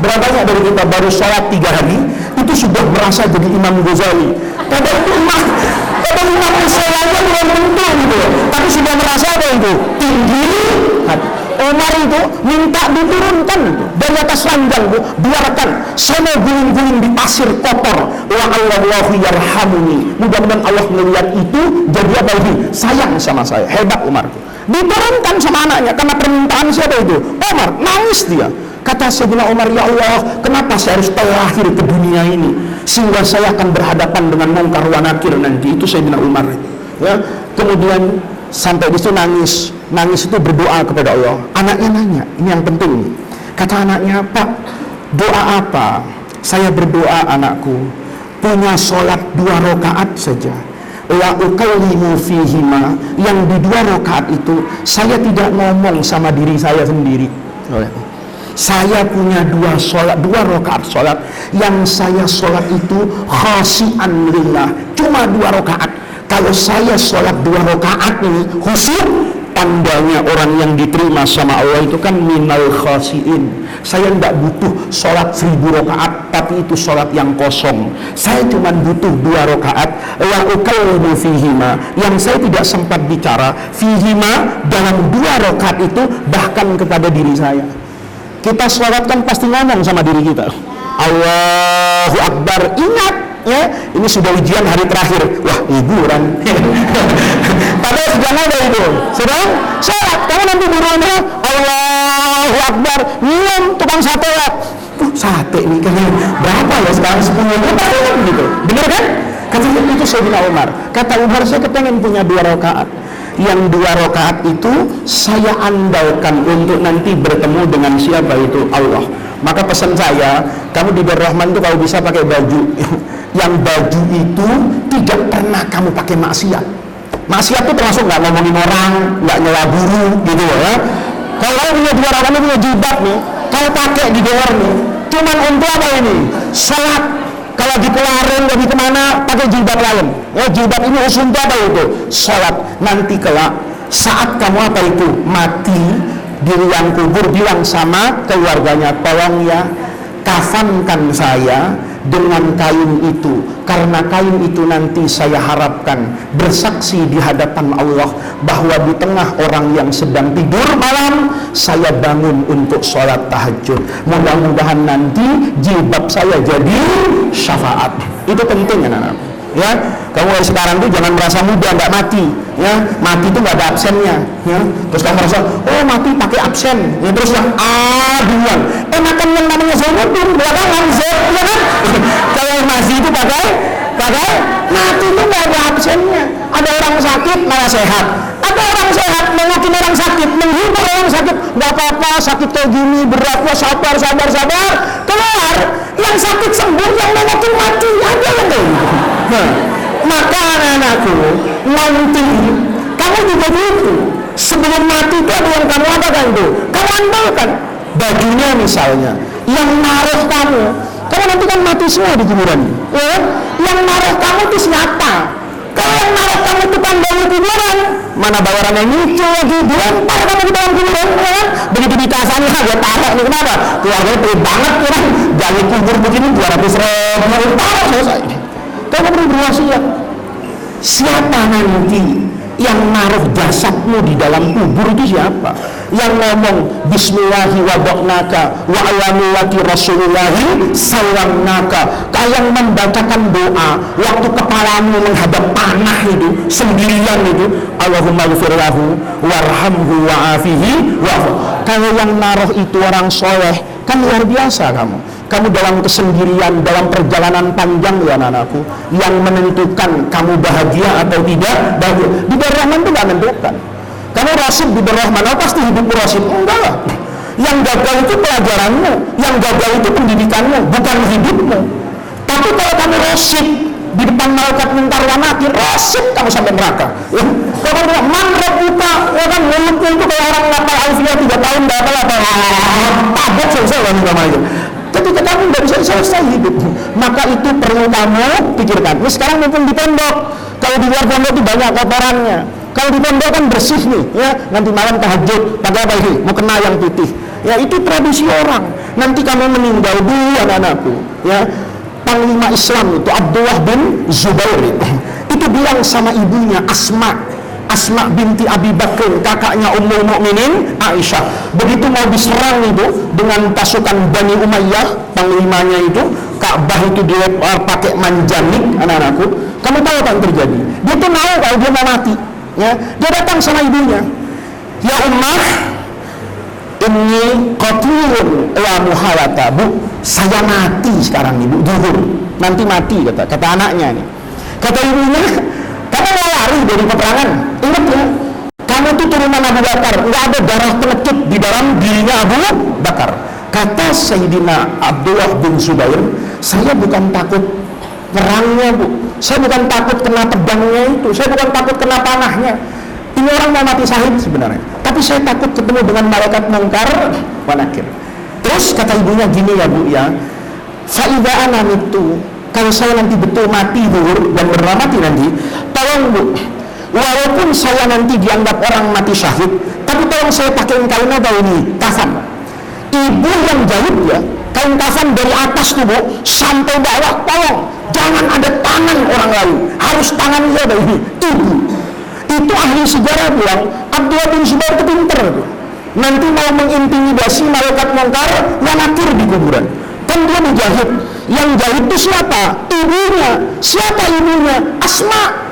Berapa banyak dari kita baru sholat 3 hari itu sudah merasa jadi Imam Ghazali. Padahal itu Imam Ghazali belum tentu gitu, tapi sudah merasa apa itu? Tinggi hati. Umar itu minta diturunkan dari atas ranjang, biarkan saya mau guling-guling di pasir kotor. Wa Allahu yarhamuni. Mudah-mudahan Allah melihat itu jadi apa ini? Sayang sama saya. Hebat Umar itu. Diturunkan sama anaknya karena permintaan siapa itu? Umar, nangis dia. Kata Sayyidina Umar, ya Allah, kenapa saya harus terlahir ke dunia ini sehingga saya akan berhadapan dengan mungkar wa nakir nanti? Itu Sayyidina Umar. Ya, kemudian sampai di situ nangis itu berdoa kepada Allah. Anaknya nanya, ini yang penting. Kata anaknya, Pak, doa apa? Saya berdoa anakku, punya sholat 2 rakaat saja. La ukallimu fihima, yang di 2 rakaat itu saya tidak ngomong sama diri saya sendiri. Saya punya 2 rakaat sholat, yang saya sholat itu khasian lillah, cuma 2 rakaat. Kalau saya sholat 2 rakaat ini khusyuk, tandanya orang yang diterima sama Allah itu kan minal khasiin. Saya tidak butuh sholat 1000 rakaat, tapi itu sholat yang kosong. Saya cuma butuh 2 rakaat. La ukallimu fihima, yang saya tidak sempat bicara fihima dalam 2 rakaat itu bahkan kepada diri saya. Kita sholat kan pasti ngomong sama diri kita, Allahu Akbar. Ingat ya, ini sudah ujian hari terakhir. Wah, hiburan. Padahal sedang ada itu, sedang sholat. Kamu nanti di rumah Allahu Akbar, minum tukang sate ya. Sate nih kan berapa ya sekarang? 10 ribu gitu. Bener kan? Kata itu Sayyidina Umar. Kata Umar, saya kepengen punya 2 rakaat. Yang 2 rakaat itu saya andalkan untuk nanti bertemu dengan siapa itu? Allah. Maka pesan saya, kamu di Rahman itu kalau bisa pakai baju yang baju itu tidak pernah kamu pakai maksiat. Maksiat itu termasuk nggak ngomongin orang, nggak nyela guru gitu ya. Kalau kamu punya 2 rakaat, punya jilbab nih, kalau pakai di luar nih, cuman untuk apa ini? Sholat. Kalau dikelarin lebih kemana, pakai jilbab lain. Oh, jilbab ini untuk apa itu? Sholat. Nanti kelak saat kamu apa itu mati di liang kubur, bilang sama keluarganya, tolong ya kafankan saya dengan kain itu, karena kain itu nanti saya harapkan bersaksi di hadapan Allah bahwa di tengah orang yang sedang tidur malam saya bangun untuk sholat tahajud. Mudah-mudahan nanti jilbab saya jadi syafaat. Itu penting anak-anak ya. Kamu mulai sekarang tuh jangan merasa muda nggak mati ya. Mati itu nggak ada absennya ya. Terus kamu merasa oh mati pakai absen ya, terus yang duluan enakan yang namanya Zainuddin belakangan ya kan. Kalau masih itu pakai mati itu nggak ada absennya. Ada orang sakit malah sehat, ada Ada orang sehat nengokin orang sakit, menghibur orang sakit, nggak apa-apa, sakit kayak gini beratnya, sabar. Keluar, yang sakit sembuh, yang nengokin mati, ada yang kayak gitu. Nah, maka anak-anakku, nanti kamu juga gitu. Sebelum mati itu ada yang kamu apakan tuh? Kamu andalkan bajunya misalnya, yang naruh kamu nanti kan mati semua di kuburan. Ya? Yang naruh kamu itu siapa? Kalau yang naruh kamu itu pandai kuburan, mana bawaran yang lucu lagi, dilempar kamu di dalam kuburan, ya? Begitu dikasihnya dia taruh nih, kenapa? Keluarganya pelit banget, kan? Gali kubur begini 200.000, taruh selesai. Kamu perlu berwasiat. Siapa nanti yang naruh jasadmu di dalam kubur itu siapa? Yang ngomong bismillahi wa ba'naka wa alamulaki rasulillahi salamnaka, yang membacakan doa waktu kepalamu menghadap panah itu sendirian itu, Allahumma ghfirlahu warhamhu wa'afihi wa'fu. Kalau yang naruh itu orang soleh, kan luar biasa kamu dalam kesendirian, dalam perjalanan panjang ya anak-anakku, yang menentukan kamu bahagia atau tidak bahagia. Di Rahman itu gak menentukan. Kamu rasyid di Rahman, pasti hidupmu rasyid? Enggak lah. Yang gagal itu pelajaranmu, yang gagal itu pendidikanmu, bukan hidupmu. Tapi kalau kamu rasyid di depan malaikat munkar wa nakir, rasyid kamu sampai neraka. Ya. Kalau kamu man rabbuka, ya kan mulutmu itu kayak orang ngapal alfiyah 3 tahun tabok selesai lah sama itu. Ketika kamu tidak bisa selesai hidup, maka itu perlu kamu pikirkan. Ini sekarang mumpung di pondok, kalau di luar pondok itu banyak kotorannya. Kalau di pondok kan bersih nih, ya nanti malam tahajud pakai apa ini? Mau kena yang putih. Ya itu tradisi orang. Nanti kamu meninggal dulu anak-anakku, ya Panglima Islam itu Abdullah bin Zubair itu bilang sama ibunya Asma binti Abi Bakr, kakaknya Ummul Mukminin Aisyah, begitu mau diserang itu dengan pasukan Bani Umayyah, panglimanya itu Ka'bah itu dia pakai manjanik anak-anakku. Kamu tahu apa yang terjadi? Dia tuh tahu kalau dia mau mati, ya. Dia datang sama ibunya, ya Ummah, ini qatilun la muhalata, Bu, saya mati sekarang ibu, zuhur nanti mati, kata anaknya nih. Kata ibunya, kamu mau lari dari peperangan? Ingat ya, kamu itu turunan Abu Bakar, nggak ada darah pengecut di dalam dirinya Abu Bakar. Kata Sayyidina Abdullah bin Zubair, saya bukan takut perangnya, Bu, saya bukan takut kena pedangnya itu, saya bukan takut kena panahnya. Ini orang mau mati syahid sebenarnya, tapi saya takut ketemu dengan malaikat munkar wa nakir. Terus kata ibunya gini ya Bu ya, fa'idha ana mitu, kalau saya nanti betul mati zuhur dan bernama mati nanti, tolong Bu, walaupun saya nanti dianggap orang mati syahid, tapi tolong saya pakai kain apa ini? Kafan. Ibu yang jahit ya, kain kafan dari atas tuh Bu sampai bawah, tolong jangan ada tangan orang lain, harus tangan saya dari ini. Ibu itu ahli sejarah bilang Abdullah bin Zubair itu pinter tuh. Nanti mau mengintimidasi malaikat munkar wa nakir di kuburan. Kan dia mujahid. Yang jahit itu siapa? Ibunya. Siapa ibunya? Asma,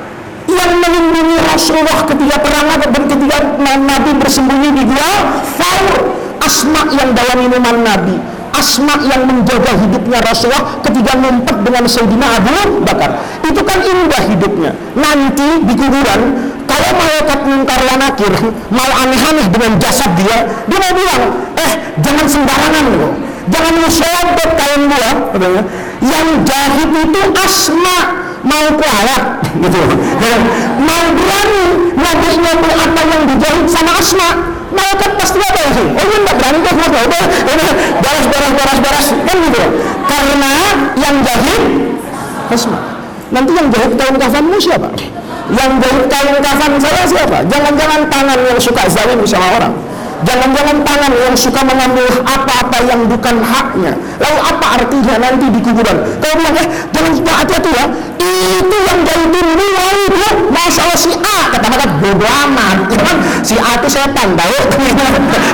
yang melindungi Rasulullah ketika perang dan ketika Nabi bersembunyi di gua Thaur. Asma yang bawa minuman Nabi, Asma yang menjaga hidupnya Rasulullah ketika ngumpet dengan Sayyidina Abu Bakar. Itu kan indah hidupnya. Nanti di kuburan, kalau malaikat munkar wa nakir mau aneh-aneh dengan jasad dia mau bilang, jangan sembarangan loh, jangan musobet kain gua, katanya. Yang jahit itu Asma, mau kualat gitu, mau berani nabinya apa yang dijahit sama Asma, malaikat pasti apa ya sih? Oh ini nggak berani kok, baras kan gitu. Karena yang jahit Asma. Nanti yang jahit kain kafanmu siapa? Yang jahit kain kafan saya siapa? Jangan-jangan tangan yang suka zalim sama orang, jangan-jangan tangan yang suka mengambil apa-apa yang bukan haknya. Lalu apa artinya nanti di kuburan? Kalau bilang jangan suka hati-hati ya, itu yang jahitin ini masalah si A, kata-kata bodoh amat, si A itu setan tahu.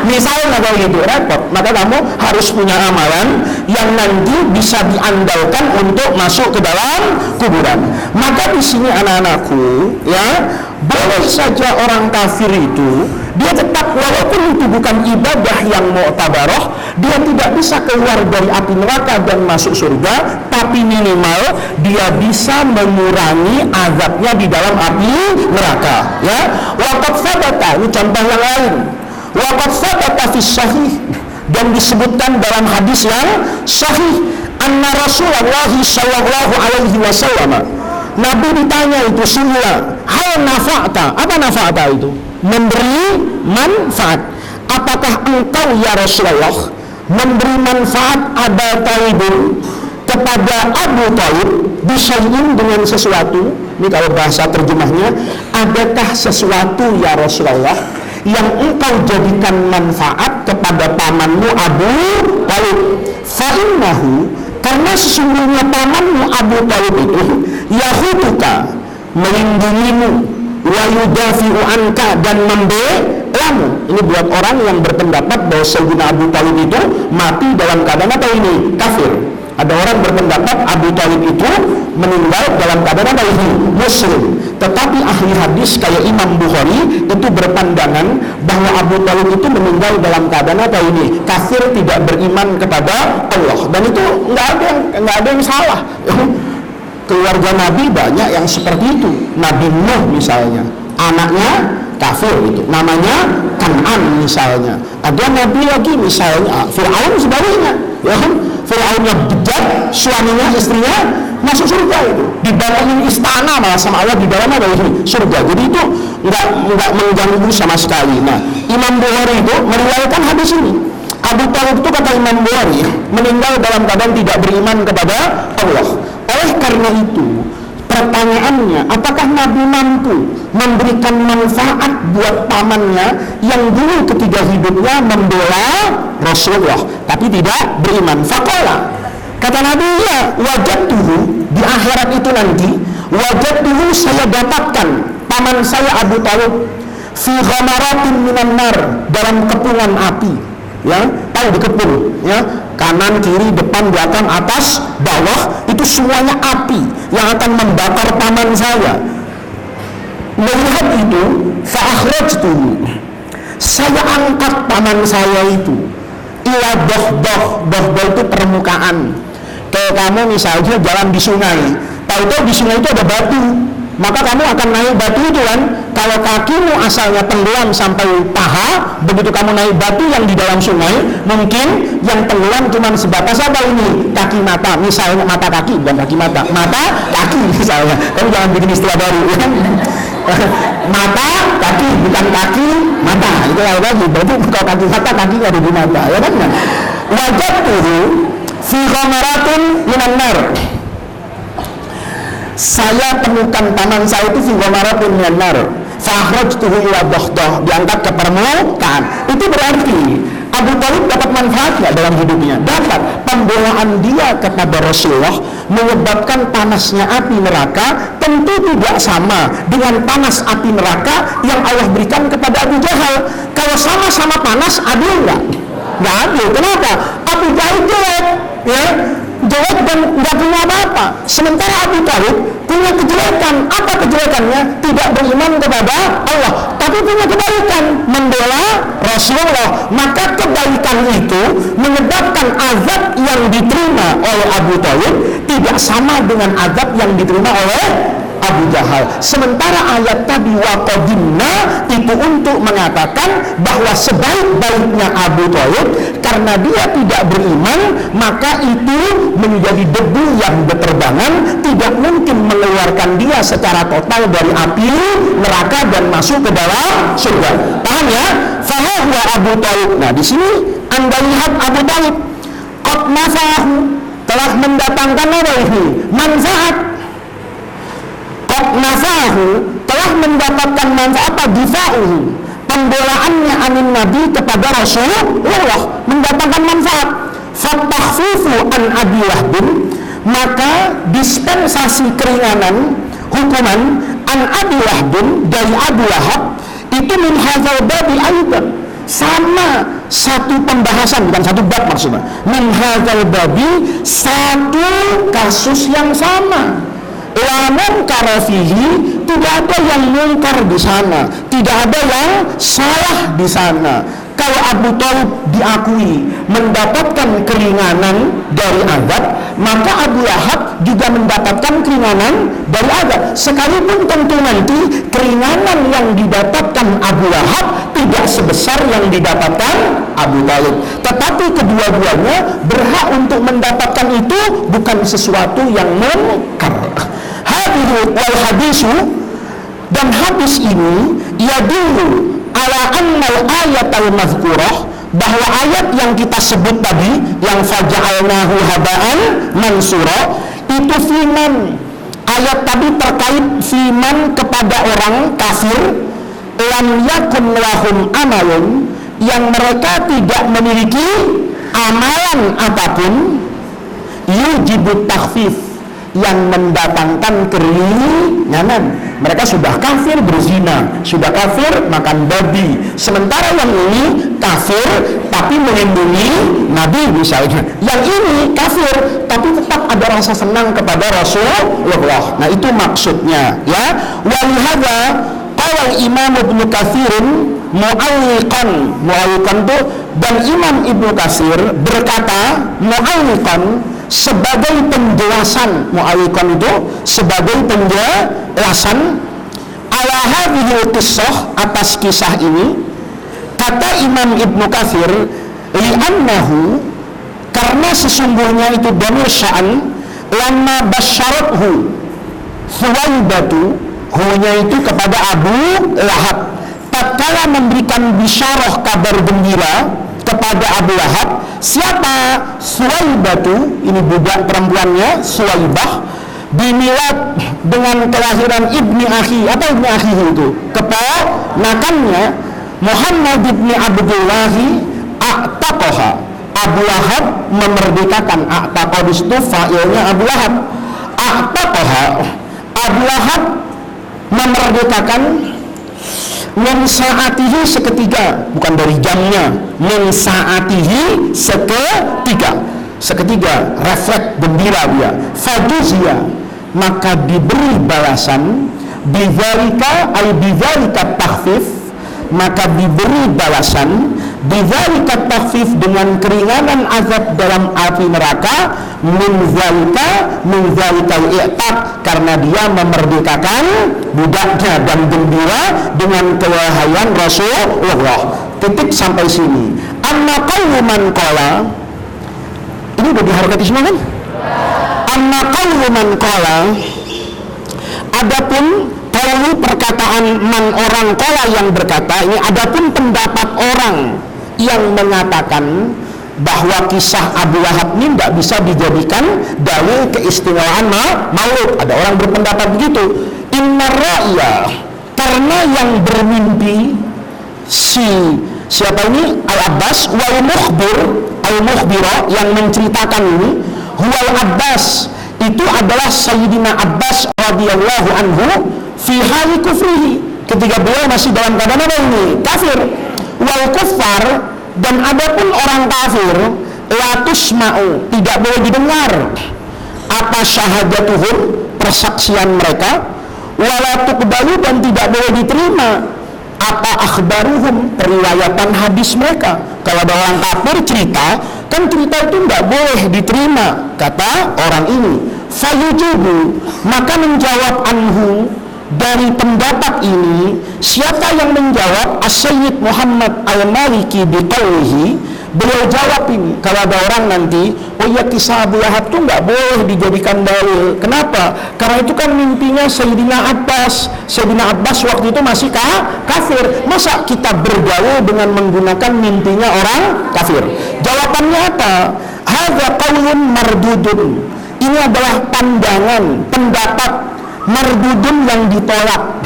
Misalnya kalau gitu repot. Maka kamu harus punya amalan yang nanti bisa diandalkan untuk masuk ke dalam kuburan. Maka di sini anak-anakku ya, boleh saja orang kafir itu dia tetap, walaupun itu bukan ibadah yang mu'tabarah, dia tidak bisa keluar dari api neraka dan masuk surga, tapi minimal dia bisa mengurangi azabnya di dalam api neraka. Ya, waqad sabata, ini contoh yang lain. Waqad sabata fi sahih, dan disebutkan dalam hadis yang sahih, anna Rasulullah sallallahu alaihi wasallam, Nabi ditanya itu semua, hal nafa'ta, apa nafa'ta itu? Memberi manfaat. Apakah engkau ya Rasulullah memberi manfaat Abu Talib kepada Abu Talib bisyai'in, dengan sesuatu? Ini kalau bahasa terjemahnya, adakah sesuatu ya Rasulullah yang engkau jadikan manfaat kepada pamanmu Abu Talib? Fa'innahu, karena sesungguhnya pamanmu Abu Talib itu yahuduka, melindungimu, wa yudafi'u anka, dan membelamu. Ini buat orang yang berpendapat bahwa Sayyidina Abu Talib itu mati dalam keadaan apa ini? Kafir. Ada orang berpendapat Abu Talib itu meninggal dalam keadaan apa ini? Muslim. Tetapi ahli hadis kayak Imam Bukhari itu berpandangan bahwa Abu Talib itu meninggal dalam keadaan apa ini? Kafir, tidak beriman kepada Allah. Dan itu nggak ada yang salah. Keluarga Nabi banyak yang seperti itu. Nabi Nuh misalnya, anaknya kafir itu, namanya Kan'an misalnya. Ada Nabi lagi misalnya Fir'aun sebaliknya, ya kan? Fir'aunnya bejat, suaminya, istrinya masuk surga itu, dibangunin istana malah sama Allah di dalam ada surga. Jadi itu nggak mengganggu sama sekali. Nah, Imam Bukhari itu meriwayatkan hadis ini. Abu Talib itu, kata Imam Bukhari, meninggal dalam keadaan tidak beriman kepada Allah. Oleh karena itu, pertanyaannya, apakah Nabi mampu memberikan manfaat buat pamannya yang dulu ketika hidupnya membela Rasulullah tapi tidak beriman? Faqala, kata Nabi, ya, wajadtuhu, di akhirat itu nanti, wajadtuhu, saya dapatkan paman saya Abu Talib fi ghamaratin minan nar, dalam kepungan api. Ya, tahu dikepung, ya, kanan, kiri, depan, belakang, atas, bawah, itu semuanya api yang akan membakar paman saya. Melihat itu, fa'akhrajtuhu, saya angkat paman saya itu ila doh-doh itu permukaan. Kayak kamu misalnya jalan di sungai, tahu-tahu di sungai itu ada batu, maka kamu akan naik batu itu kan. Kalau kakimu asalnya tenggelam sampai paha, begitu kamu naik batu yang di dalam sungai, mungkin yang tenggelam cuma sebatas apa ini? Kaki mata, misalnya mata kaki, bukan kaki mata, mata kaki misalnya. Kamu jangan bikin istilah baru, ya. Mata kaki, bukan kaki mata. Itu lagi. Berarti kalau kaki mata, kaki nggak ada di mata, ya kan? Wajadtuhu fi ghamaratin minan nar, saya temukan paman saya itu fi ghamaratin minan nar, fa'akhrajtuhu ila doh-doh, diangkat ke permukaan. Itu berarti Abu Talib dapat manfaat nggak dalam hidupnya? Dapat. Pembelaan dia kepada Rasulullah menyebabkan panasnya api neraka tentu tidak sama dengan panas api neraka yang Allah berikan kepada Abu Jahal. Kalau sama-sama panas, adil nggak? Nggak adil. Kenapa? Abu Jahal jelek, ya, jelek dan nggak punya apa-apa. Sementara Abu Talib punya kejelekan. Apa kejelekannya? Tidak beriman kepada Allah, tapi punya kebaikan, membela Rasulullah. Maka kebaikan itu menyebabkan azab yang diterima oleh Abu Talib tidak sama dengan azab yang diterima oleh Abu Jahal. Sementara ayat tadi waqadimna itu untuk mengatakan bahwa sebaik-baiknya Abu Talib, karena dia tidak beriman, maka itu menjadi debu yang berterbangan, tidak mungkin mengeluarkan dia secara total dari api neraka dan masuk ke dalam surga. Paham ya? Fahuwa Abu Talib. Nah, di sini Anda lihat Abu Talib qad nafahu, telah mendatangkan apa ini? Manfaat. Nafahu, telah mendapatkan manfaat, difa'uhu, pembelaannya anin Nabi kepada Rasulullah, mendatangkan manfaat. Fattakhfifu an Abi Lahbin, maka dispensasi keringanan hukuman an Abi Lahbin dari Abu Lahab itu min hadzal babi aidan, sama satu pembahasan, bukan satu bab maksudnya. Min hadzal babi, satu kasus yang sama. La munkara fihi, tidak ada yang mungkar di sana, tidak ada yang salah di sana. Kalau Abu Thalib diakui mendapatkan keringanan dari azab, maka Abu Lahab juga mendapatkan keringanan dari azab. Sekalipun tentu nanti keringanan yang didapatkan Abu Lahab tidak sebesar yang didapatkan Abu Thalib, tetapi kedua-duanya berhak untuk mendapatkan itu, bukan sesuatu yang munkar. Hadhihi wal hadisu, dan hadis ini yadullu ala annal ayatal mazkurah, bahwa ayat yang kita sebut tadi, yang faja'alnahu haba'an mansura, itu fiman, ayat tadi terkait fiman kepada orang kafir, lam yakun lahum amalun, yang mereka tidak memiliki amalan apapun, yujibut takhfif, yang mendatangkan keringanan. Mereka sudah kafir berzina, sudah kafir makan babi, sementara yang ini kafir tapi melindungi Nabi misalnya, yang ini kafir tapi tetap ada rasa senang kepada Rasulullah. Nah itu maksudnya ya. Walihada qala Imam Ibnu Katsir mu'alliqan itu, dan Imam Ibnu Katsir berkata mu'alliqan, sebagai penjelasan, mu'alliqan itu sebagai penjelasan ala hadhil qissah, atas kisah ini. Kata Imam Ibnu Katsir, li'annahu, karena sesungguhnya itu dhamir sya'an, lamma basyarathu Thuwaibatu, hunya itu kepada Abu Lahab, tatkala memberikan bisyarah, kabar gembira kepada Abu Lahab. Siapa? Thuwaibatu, ini budak perempuannya, Thuwaibah, bimilad, dengan kelahiran ibni akhi. Apa ibni akhi itu? Keponakannya Muhammad ibni Abdullahi a'taqaha. Abu Lahab memerdekakan. A'taqah itu fa'ilnya Abu Lahab. A'taqaha, Abu Lahab memerdekakan min sa'atihi, seketika, bukan dari jamnya, min sa'atihi, seketika refleks gembira dia. Fajuzia, maka diberi balasan, bidzalika ay bidzalika takhfif, maka diberi balasan bidzalika takhfif, dengan keringanan azab dalam api neraka, min zalika i'taq, karena dia memerdekakan budaknya, dan gembira dengan kewahyan Rasulullah. Titik sampai sini. Amma qawlu man qala, ini udah diharokati semua kan? Amma qawlu man qala, adapun qawlu perkataan man, orang qala yang berkata, ini adapun pendapat orang yang mengatakan bahwa kisah Abu Lahab ini tidak bisa dijadikan dalil keistimewaan maulud. Ada orang berpendapat begitu. Inna ra'ya, karena yang bermimpi siapa ini? Al-Abbas wal mukhbir, al-mukhbira, yang menceritakan ini, huwal Abbas, itu adalah Sayyidina Abbas radhiyallahu anhu, fi hali kufrihi, ketika beliau masih dalam keadaan apa ini? Kafir. Wal kuffar, dan adapun orang kafir, la tusma'u, tidak boleh didengar apa syahadatuhum, persaksian mereka, wala tuqbalu, dan tidak boleh diterima apa akhbaruhum, periwayatan hadis mereka. Kalau ada orang kafir cerita, kan cerita itu tidak boleh diterima, kata orang ini. Fayujubu, maka menjawab anhu, dari pendapat ini, siapa yang menjawab? As-Sayyid Muhammad Al-Maliki biqaulihi, beliau jawab ini. Kalau ada orang nanti, oh iya kisah Abu Lahab itu nggak boleh dijadikan dalil. Kenapa? Karena itu kan mimpinya Sayyidina Abbas. Sayyidina Abbas waktu itu masih kafir. Masa kita bergaul dengan menggunakan mimpinya orang kafir? Jawabannya apa? Hadza qaulun mardudun. Ini adalah pandangan, pendapat mardudun yang ditolak.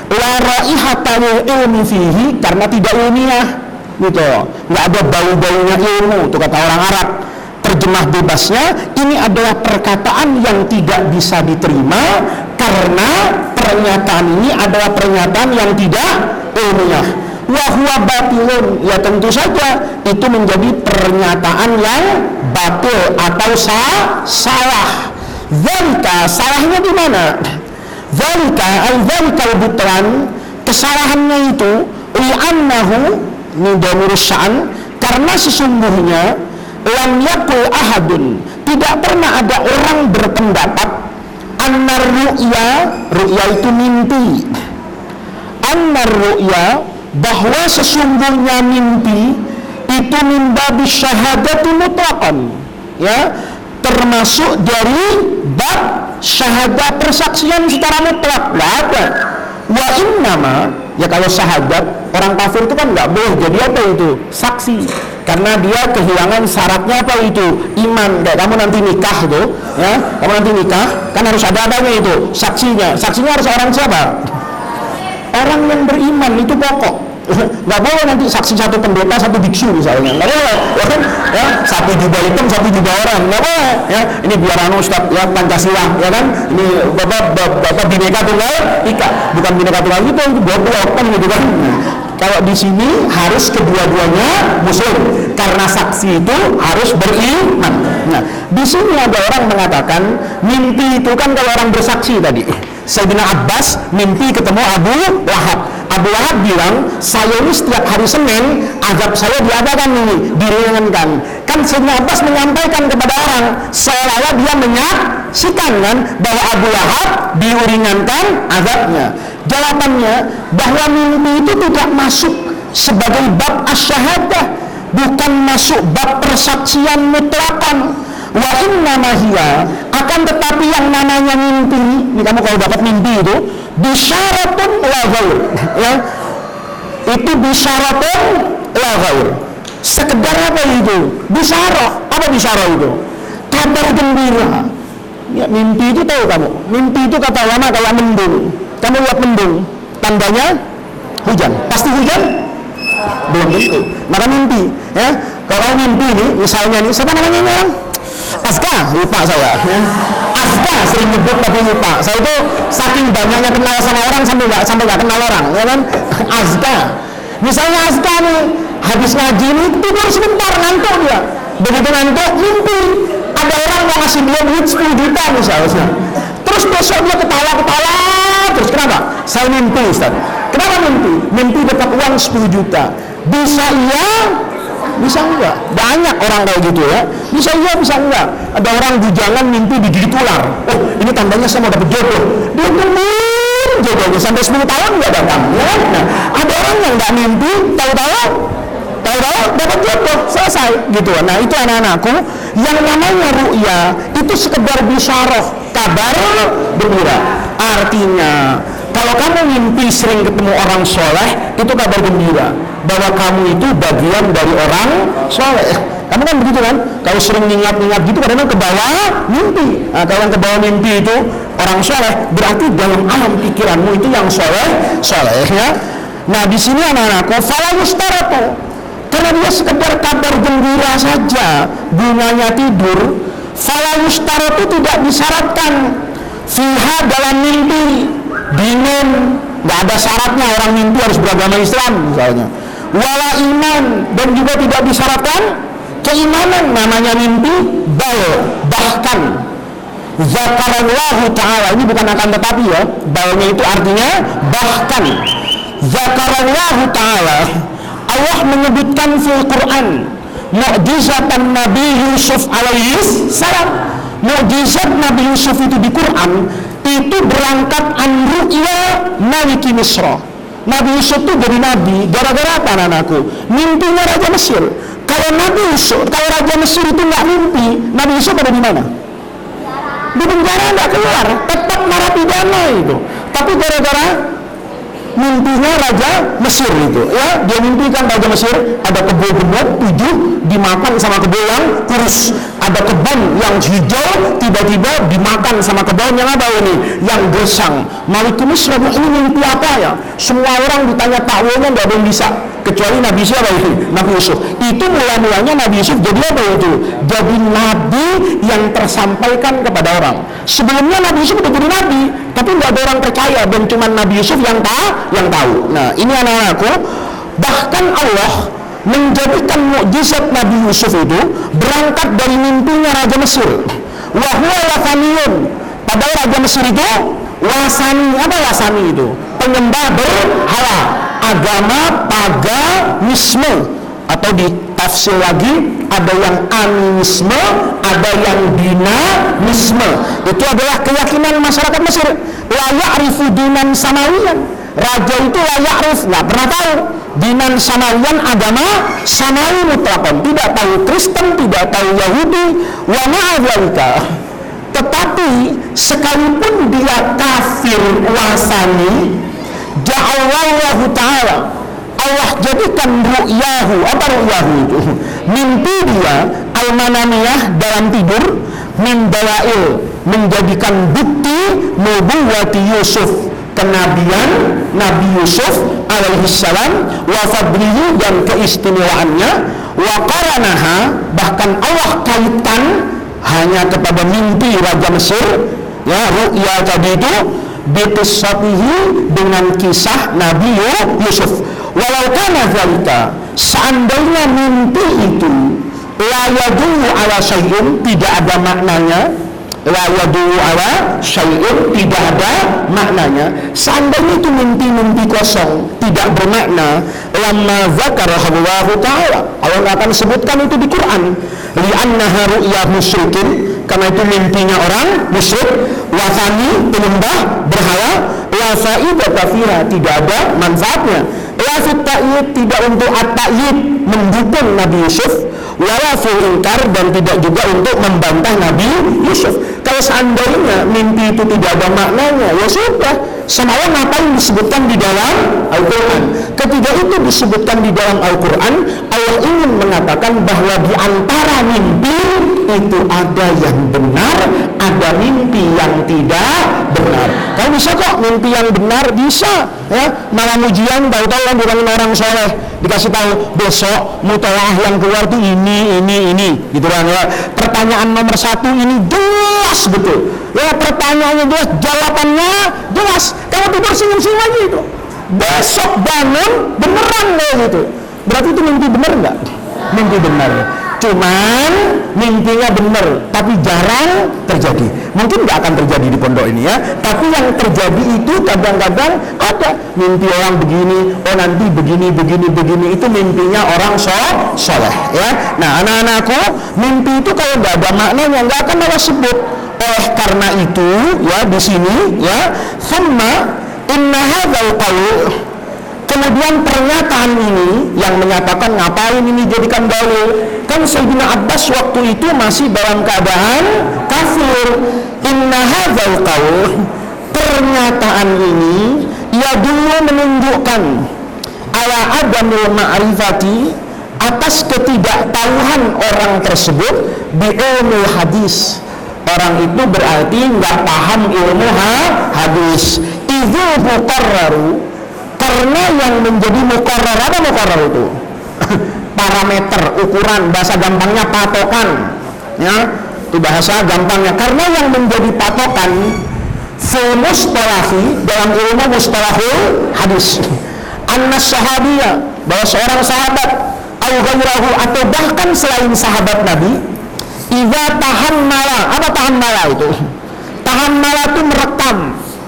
La raihata ilmi fihi, karena tidak ilmiah, gitu. Nggak ada bau-baunya ilmu, itu kata orang Arab. Terjemah bebasnya, ini adalah perkataan yang tidak bisa diterima karena pernyataan ini adalah pernyataan yang tidak ilmiah. Wa huwa batilun, ya tentu saja itu menjadi pernyataan yang batil atau salah. Dzalika, salahnya di mana? Dzalikal butlan, kesalahannya itu li'annahu min damirus sya'an, karena sesungguhnya lam yakul ahadun, tidak pernah ada orang berpendapat annar ru'ya itu mimpi, annar ru'ya, bahwa sesungguhnya mimpi itu min babis syahadati mutlaqan, ya, termasuk dari bab syahadat persaksian secara mutlak, nggak ada. Wa innama, ya kalau syahadat orang kafir itu kan nggak boleh jadi apa itu saksi, karena dia kehilangan syaratnya apa itu iman. Kayak kamu nanti nikah tuh, ya, kamu nanti nikah kan harus ada adanya itu saksinya. Saksinya harus orang siapa? Orang yang beriman, itu pokok. Nggak boleh nanti saksi satu pendeta satu biksu misalnya, nggak boleh, ya kan, ya, satu jubah hitam satu jubah orang, nggak boleh, ya. Ini biar Ustaz, ya, Pancasila, ya kan, ini bapak bineka tunggal ika, bukan bineka tunggal itu goblok kan gitu kan. Kalau di sini harus kedua-duanya muslim, karena saksi itu harus beriman. Nah, di sini ada orang mengatakan mimpi itu kan kalau orang bersaksi tadi. Sayyidina Abbas mimpi ketemu Abu Lahab. Abu Lahab bilang, saya ini setiap hari Senin azab saya diadakan ini, diringankan. Kan Sayyidina Abbas menyampaikan kepada orang seolah-olah dia menyaksikan kan bahwa Abu Lahab diringankan azabnya. Jawabannya bahwa mimpi itu tidak masuk sebagai bab asyahadah, bukan masuk bab persaksian mutlakan. Wa inna mahiyya, akan tetapi yang namanya mimpi ini, kamu kalau dapat mimpi itu bisyaratun la ghair, ya, itu bisyaratun la ghair, sekedar apa itu bisyarah. Apa bisyarah itu? Kabar gembira. Ya, mimpi itu tahu kamu, mimpi itu kata ulama kayak mendung. Kamu lihat mendung, tandanya hujan. Pasti hujan? Belum tentu. Maka mimpi, ya, kalau mimpi ini misalnya nih, siapa namanya orang? Aska, lupa saya, ya. Aska sering nyebut tapi lupa. Saya itu saking banyaknya kenal sama orang sampai nggak kenal orang, ya kan? Aska, misalnya Aska nih habis ngaji nih tidur sebentar, ngantuk dia. Begitu ngantuk mimpi ada orang mau ngasih dia duit 10 juta misalnya. Terus besok dia ketawa terus. Kenapa? Saya mimpi, Ustaz. Kenapa mimpi? Mimpi dapat uang 10 juta. Bisa iya, bisa enggak? Banyak orang kayak gitu, ya. Bisa iya, bisa enggak? Ada orang bujangan mimpi digigit ular. Oh, ini tandanya saya mau dapat jodoh. Dia tungguin jodohnya sampai 10 tahun enggak datang, ya. Nah, ada orang yang enggak mimpi, tahu-tahu dapat jodoh, selesai gitu. Nah, itu anak-anakku, yang namanya ru'ya itu sekedar bisyarah, kabar gembira. Artinya kalau kamu mimpi sering ketemu orang soleh, itu kabar gembira bahwa kamu itu bagian dari orang soleh. Kamu kan begitu kan? Kalau sering ingat-ingat gitu, kadang-kadang ke bawah mimpi. Nah, kalau yang ke bawah mimpi itu orang soleh, berarti dalam alam pikiranmu itu yang soleh, ya. Nah, di sini anak-anakku, fala yustaratu, karena dia sekedar kabar gembira saja, gunanya tidur. Fala yustaratu, tidak disyaratkan fiha, dalam mimpi, dinin, nggak ada syaratnya orang mimpi harus beragama Islam misalnya. Wala iman, dan juga tidak disyaratkan keimanan, namanya mimpi. Bahkan zakarallahu ta'ala, ini bukan akan tetapi, ya, balnya itu artinya bahkan. Zakarallahu ta'ala, Allah menyebutkan fil Quran mu'jizatan Nabi Yusuf alaihi salam. Mukjizat Nabi Yusuf itu di Quran itu berangkat an ru'ya Maliki Misra. Nabi Yusuf itu jadi nabi gara-gara apa, anakku? Mimpinya Raja Mesir. Kalau Raja Mesir itu nggak mimpi, Nabi Yusuf ada di mana? Di penjara, nggak keluar, tetap narapidana itu. Tapi gara-gara mimpinya Raja Mesir itu, ya, dia mimpikan Raja Mesir ada kebo gemuk 7 dimakan sama kebo yang kurus, ada kebun yang hijau tiba-tiba dimakan sama kebun yang apa ini, yang gersang. Malik Misra, ini mimpi apa ya? Semua orang ditanya takwilnya nggak ada yang bisa, kecuali Nabi siapa itu? Nabi Yusuf. Itu mula-mulanya Nabi Yusuf jadi apa itu? Jadi nabi yang tersampaikan kepada orang. Sebelumnya Nabi Yusuf udah jadi nabi, tapi nggak ada orang percaya, dan cuma Nabi Yusuf yang tahu. Nah, ini anak-anakku, bahkan Allah menjadikan mukjizat Nabi Yusuf itu berangkat dari mimpinya Raja Mesir. wa huwa wasaniyun. Padahal raja Mesir itu wasani. Apa wasani itu? Penyembah berhala, agama paganisme, atau ditafsir lagi ada yang animisme, ada yang dinamisme. Itu adalah keyakinan masyarakat Mesir. La ya'rifu dinan samawiyan. Raja itu la ya'rif, nggak pernah tahu dinan samawiyan, agama samawi mutlakon, tidak tahu Kristen, tidak tahu Yahudi, wa ma'adzalika. Tetapi sekalipun dia kafir wasani, ja'allahu ta'ala, Allah jadikan ru'yahu. Apa ru'yahu itu? Mimpi dia al-manamiyah, dalam tidur, min dalail, menjadikan bukti nubuwati Yusuf, kenabian Nabi Yusuf alaihissalam, wa fadlihi, dan keistimewaannya, wa qaranaha, bahkan Allah kaitkan hanya kepada mimpi Raja Mesir, ya, ru'ya tadi itu, biqissatihi, dengan kisah Nabi Yusuf. Walau kana dzalika, seandainya mimpi itu la yadullu ala syai'in, tidak ada maknanya, la yadullu ala syai'in, tidak ada maknanya, seandainya itu mimpi-mimpi kosong, tidak bermakna, lamma dzakarahu Allah ta'ala, Allah nggak akan sebutkan itu di Quran. Li'annaha ru'ya musyrikin, karena itu mimpinya orang musyrik, wasani, penyembah berhala, la fa'idata fiha, tidak ada manfaatnya, la fit ta'yid, tidak untuk at-ta'yid, mendukung Nabi Yusuf, wala fil inkar, dan tidak juga untuk membantah Nabi Yusuf. Kalau seandainya mimpi itu tidak ada maknanya, ya sudah, semalam ngapain disebutkan di dalam Al-Quran? Ketika itu disebutkan di dalam Al-Quran, Allah ingin mengatakan bahwa di antara mimpi itu ada yang benar, ada mimpi yang tidak benar. Kalau bisa kok mimpi yang benar, bisa, ya. Malam ujian tahu-tahu kan bukan orang soleh, dikasih tahu besok mutolaah yang keluar tuh ini gitu kan, ya. Pertanyaan nomor 1 ini jelas betul, ya, pertanyaannya jelas, jawabannya jelas. Kalau tidur senyum-senyum aja itu, besok bangun beneran deh gitu. Berarti itu mimpi bener nggak? Mimpi bener. Cuman mimpinya bener, tapi jarang terjadi. Mungkin nggak akan terjadi di pondok ini, ya. Tapi yang terjadi itu kadang-kadang ada mimpi orang begini, oh nanti begini, itu mimpinya orang soleh, ya. Nah, anak-anakku, mimpi itu kalau nggak ada maknanya nggak akan Allah sebut. Oleh karena itu, ya, di sini, ya, summa inna hadzal qaul, kemudian pernyataan ini yang menyatakan ngapain ini jadikan dalil, kan Sayyidina Abbas waktu itu masih dalam keadaan kafir. Inna hadzal qaul, pernyataan ini ya dulu menunjukkan ala adamil ma'rifati, atas ketidaktahuan orang tersebut bi ilmul hadis. Orang itu berarti nggak paham ilmu hadis. Idzu muqarraru, karena yang menjadi muqarrar, apa muqarrar itu? Parameter, ukuran, bahasa gampangnya patokan, ya, itu bahasa gampangnya. Karena yang menjadi patokan fil mustalahi, dalam ilmu mustalahul hadis, annas sahabiyah, bahwa seorang sahabat, au ghairahu, atau bahkan selain sahabat Nabi, idza tahammala, apa tahammala itu? Tahammala itu merekam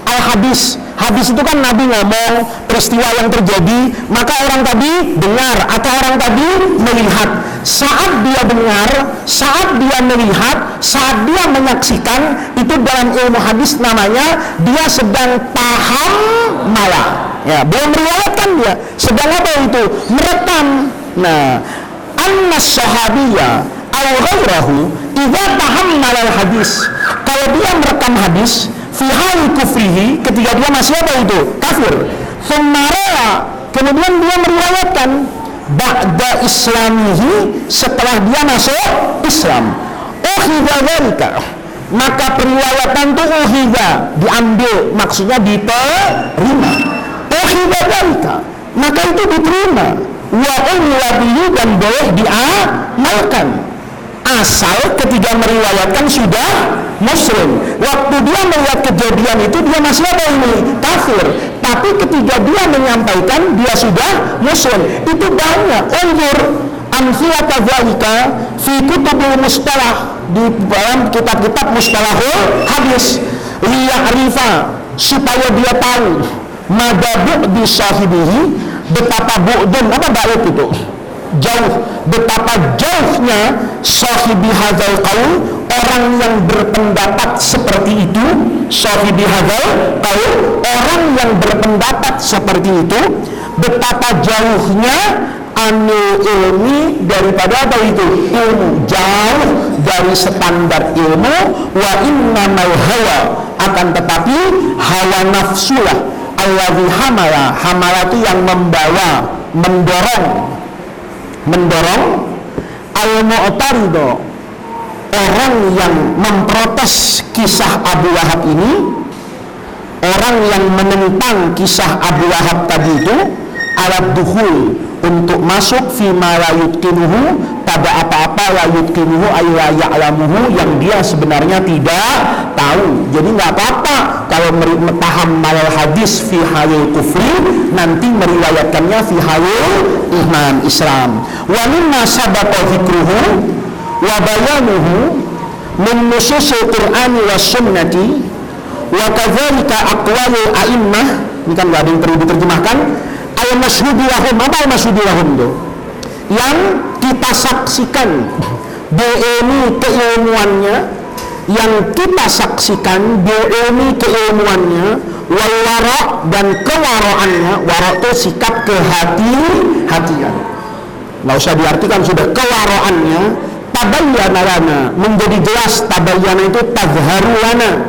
al hadis. Hadis itu kan Nabi ngomong peristiwa yang terjadi, maka orang tadi dengar atau orang tadi melihat. Saat dia dengar, saat dia melihat, saat dia menyaksikan, itu dalam ilmu hadis namanya dia sedang paham malah. Ya, belum meriwayatkan, dia sedang apa itu? Merekam. Nah, annas sahabiyya aw ghairahu idza tahammala al hadis, kalau dia merekam hadis fi hal kufrihi, ketika dia masih apa itu? Kafir. Thumma, kemudian dia meriwayatkan ba'da islamihi, setelah dia masuk Islam. Ukhidha dzalika, maka periwayatan itu ukhidha, diambil, maksudnya diterima. Ukhidha dzalika, maka itu diterima. Wa ulwabihi, dan boleh diamalkan, asal ketika meriwayatkan sudah muslim. Waktu dia melihat kejadian itu dia masih apa ini? Kafir. Tapi ketika dia menyampaikan dia sudah muslim. Itu banyak. Unzur amthilata dzalika fi kutubil mustalah. di dalam kitab-kitab mustalahul hadis, liya'rifa, supaya dia tahu madabu di sahibihi, betapa bu'dun, apa ba'id itu? Jauh, betapa jauhnya sahibi hadzal qaul, orang yang berpendapat seperti itu, sahibi hadzal qaul, orang yang berpendapat seperti itu, betapa jauhnya anil ilmi, daripada apa itu? Ilmu, jauh dari standar ilmu. Wa innamal hawa, akan tetapi hawa nafsulah, alladzi hamala itu yang membawa, mendorong al-mu'tarido, orang yang memprotes kisah Abu Lahab ini, orang yang menentang kisah Abu Lahab tadi itu, alat dukhul, untuk masuk fima la yutqinuhu, pada apa-apa la yutqinuhu ay la ya'lamuhu, yang dia sebenarnya tidak tahu. Jadi nggak apa-apa kalau paham malal hadis fi halil kufri, nanti meriwayatkannya fi halil iman Islam. Wa mimma sabaqa dzikruhu wa bayanuhu min nususil Qur'ani was sunnati wa kadzalika aqwalul a'immah. Ini kan nggak ada yang perlu diterjemahkan. Al-masyhudi lahum, apa al-masyhudi lahum itu? Yang kita saksikan beilmu keilmuannya, yang kita saksikan beilmu keilmuannya, wal wara', dan kewaraannya. Wara' itu sikap kehati-hatian, nggak usah diartikan sudah, kewaraannya. Tabayyana lana, menjadi jelas, tabayyana itu tazharu lana.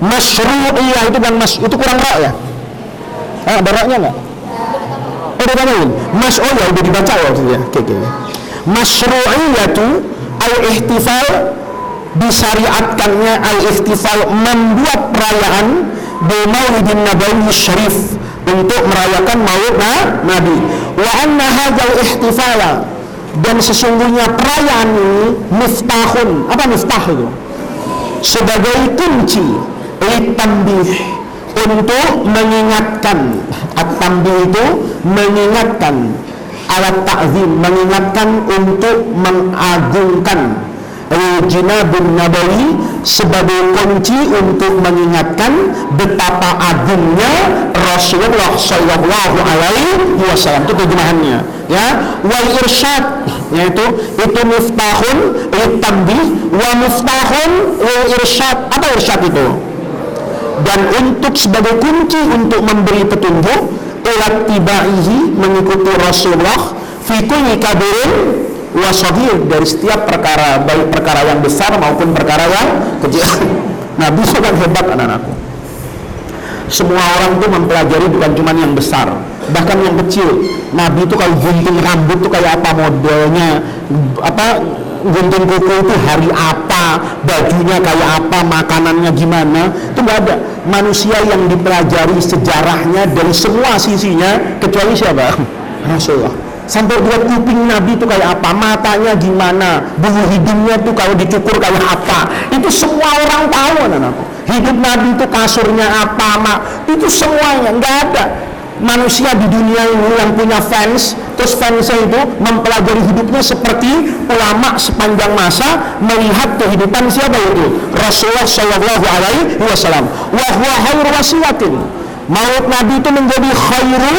Masyru'iyah itu kan itu kurang ra' ya? Ada ra-nya nggak? Udah tambahin. Oh ya udah dibaca ya maksudnya. Oke. Masyru'iyatu al-ihtifal, disyariatkannya al-ihtifal, membuat perayaan di Maulidin Nabawi Syarif, untuk merayakan Maulid Nabi. Wa anna hadzal ihtifala, dan sesungguhnya perayaan ini miftahun. Apa miftah itu? Sebagai kunci litambih, untuk mengingatkan. At-tambih itu mengingatkan, alat ta'zim, mengingatkan untuk mengagungkan. Jinabun Nabawi, sebagai kunci untuk mengingatkan betapa agungnya Rasulullah Shallallahu Alaihi Wasallam. Itu terjemahannya, ya. Wal irsyad, yaitu itu miftahun litambih wa miftahun wal irsyad. Apa irsyad itu? Dan untuk sebagai kunci untuk memberi petunjuk, ilat tibaihi, mengikuti Rasulullah, fi kulli kabirin wa shaghir, dari setiap perkara, baik perkara yang besar maupun perkara yang kecil. Nabi itu kan hebat, anak-anakku. Semua orang tuh mempelajari bukan cuma yang besar, bahkan yang kecil. Nabi itu kalau gunting rambut tuh kayak apa modelnya, apa gunting kuku itu hari apa, bajunya kayak apa, makanannya gimana, itu nggak ada manusia yang dipelajari sejarahnya dari semua sisinya kecuali siapa? Rasulullah. Sampai lihat kuping Nabi itu kayak apa, matanya gimana, bulu hidungnya tuh kalau dicukur kayak apa, itu semua orang tahu, anak-anakku. Hidup Nabi itu kasurnya apa, itu semuanya. Nggak ada manusia di dunia ini yang punya fans, terus fansnya itu mempelajari hidupnya seperti ulama sepanjang masa melihat kehidupan siapa itu? Rasulullah Shallallahu Alaihi Wasallam. Wa huwa khairu wasilatin. Maut Nabi itu menjadi khairu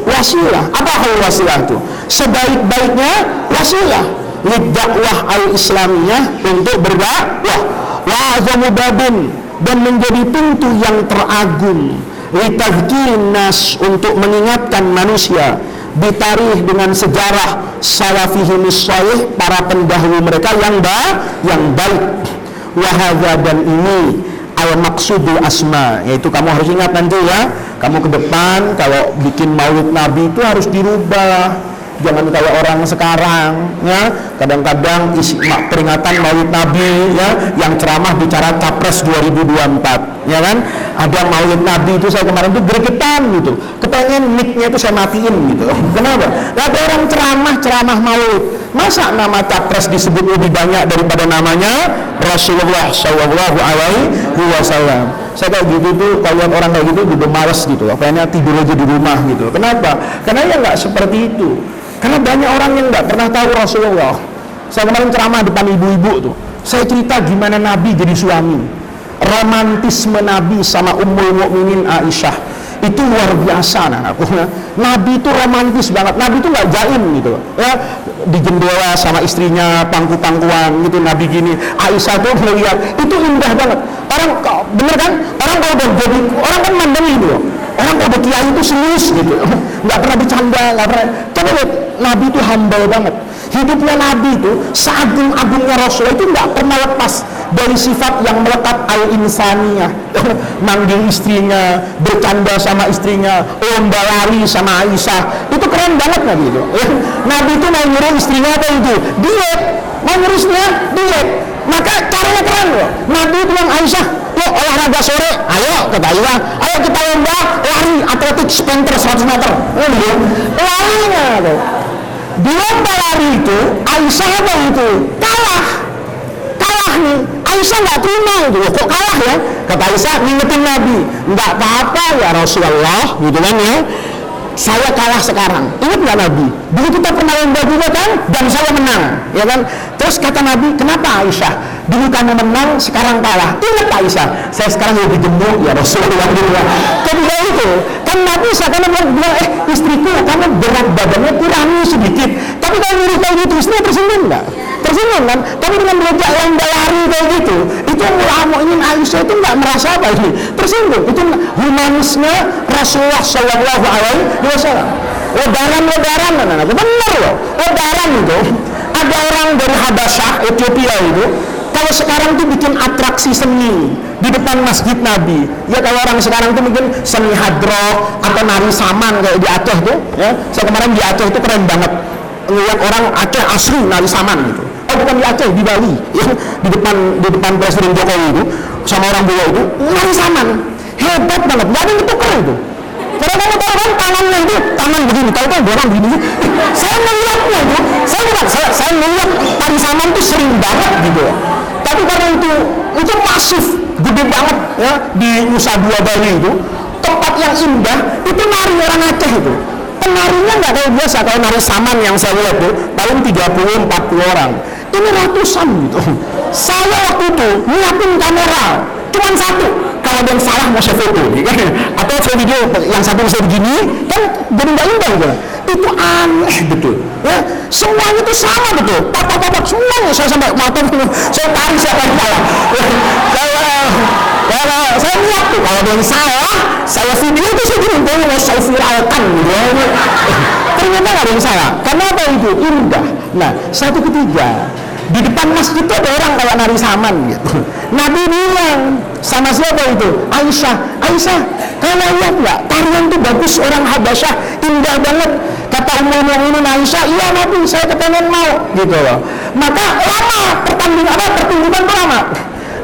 wasilah. Apa khairu wasilah itu? Sebaik-baiknya wasilah lidakwah al-islamiyah, untuk berdakwah. Wa azamu babin, dan menjadi pintu yang teragung litazkirin nas, untuk mengingatkan manusia, bitarikh, dengan sejarah salafihimus shalih, para pendahulu mereka yang baik. Wahadza, dan ini al-maqsudul asma, yaitu kamu harus ingat nanti ya, kamu ke depan kalau bikin maulid Nabi itu harus dirubah. Jangan kayak orang sekarang, ya. Kadang-kadang peringatan Maulid Nabi, ya, yang ceramah bicara Capres 2024, ya kan? Ada Maulid Nabi itu saya kemarin tuh gregetan gitu. Kepengen mic-nya itu saya matiin gitu. Kenapa? Ada orang ceramah Maulid. Masa nama Capres disebut lebih banyak daripada namanya Rasulullah Shallallahu Alaihi Wasallam? Saya kayak gitu tuh, kalau lihat orang kayak gitu udah males gitu. Pengennya tidur aja di rumah gitu. Kenapa? Karena ya nggak seperti itu. Karena banyak orang yang nggak pernah tahu Rasulullah. Saya kemarin ceramah depan ibu-ibu tuh, Saya cerita gimana Nabi jadi suami. Romantisme Nabi sama Ummul Mukminin Aisyah itu luar biasa. Nabi itu romantis banget. Nabi itu nggak jaim gitu ya, di jendela sama istrinya pangku-pangkuan gitu. Nabi gini, Aisyah tuh melihat itu indah banget. Orang bener kan, orang kalau udah jadi orang kan mandang gitu, orang kalau udah kiai itu serius gitu, nggak pernah bercanda, nggak pernah. Coba lihat, Nabi itu humble banget. Hidupnya Nabi itu seagung-agungnya Rasul itu nggak pernah lepas dari sifat yang melekat al-insaniyah. Manggil istrinya, bercanda sama istrinya, lomba lari sama Aisyah, itu keren banget Nabi itu. Nabi itu mau nyuruh istrinya apa itu? Diet, mau nyuruh istrinya diet. Maka caranya keren loh. Nabi itu bilang, Aisyah, yuk olahraga sore, ayo kata Aisyah, ayo kita lomba lari atletik sprinter 100 meter. Larinya tuh. Di lomba lari itu Aisyah apa itu? Kalah nih. Aisyah nggak terima itu. Kok kalah ya? Kata Aisyah ngingetin Nabi, nggak apa-apa ya Rasulullah, gitu kan ya. Saya kalah sekarang. Ingat nggak Nabi? Dulu kita pernah lomba juga kan, dan saya menang, ya kan? Terus kata Nabi, kenapa Aisyah? Dulu kamu menang, sekarang kalah. Ingat Aisyah, saya sekarang lebih gemuk ya Rasulullah. Ketika itu, kan Nabi seakan bilang, istriku, kamu berat badannya kurangi sedikit. Tapi kalau nyuruh kayak gitu, istrinya tersinggung nggak? Tersinggung kan? Tapi dengan diajak lomba lari kayak gitu, itu ulama ini Aisyah itu nggak merasa apa ini? Tersinggung. Itu humanisme Rasulullah Shallallahu Alaihi Wasallam. Lebaran, benar loh. Lebaran itu ada orang dari Habasyah, Ethiopia itu. Kalau sekarang tuh bikin atraksi seni di depan masjid Nabi. Ya kalau orang sekarang tuh mungkin seni hadroh atau nari saman kayak di Aceh tuh. Ya, saya kemarin di Aceh itu keren banget. Ngeliat orang Aceh asli nari saman gitu. Oh bukan di Aceh, di Bali. Ya, di depan Presiden Jokowi itu sama orang Jawa itu nari saman. Hebat banget. Gak ada yang ketukar itu. Kalau kamu tahu kan tangannya itu tangan begini, tahu kan orang begini. Saya melihatnya itu, saya melihat tari saman itu sering banget gitu. Tapi karena itu masif, gede banget ya di Nusa Dua Bali itu, tempat yang indah itu nari orang Aceh itu. Penarinya nggak kayak biasa, kalau nari saman yang saya lihat tuh paling 30-40 orang. Ini ratusan gitu. Saya waktu itu nyiapin kamera, cuman satu. Kalau ada yang salah mau saya foto, atau saya video yang satu bisa begini, kan jadi nggak indah gitu. Itu aneh betul. Ya, semuanya itu sama betul. Papak semuanya saya sampai mata, saya tarik siapa yang salah. Kalau saya lihat tuh, kalau ada yang salah, saya video itu saya gini, saya viralkan gitu. Ternyata nggak ada yang salah. Karena apa itu? Indah. Nah, satu ketiga. Di depan masjid itu ada orang kayak nari saman gitu. Nabi bilang sama siapa itu? Aisyah, kalian lihat nggak? Tarian itu bagus, orang Habasyah, indah banget. Kata Ummul Mukminin Aisyah, iya Nabi, saya kepengen mau, gitu loh. Maka lama pertunjukan lama.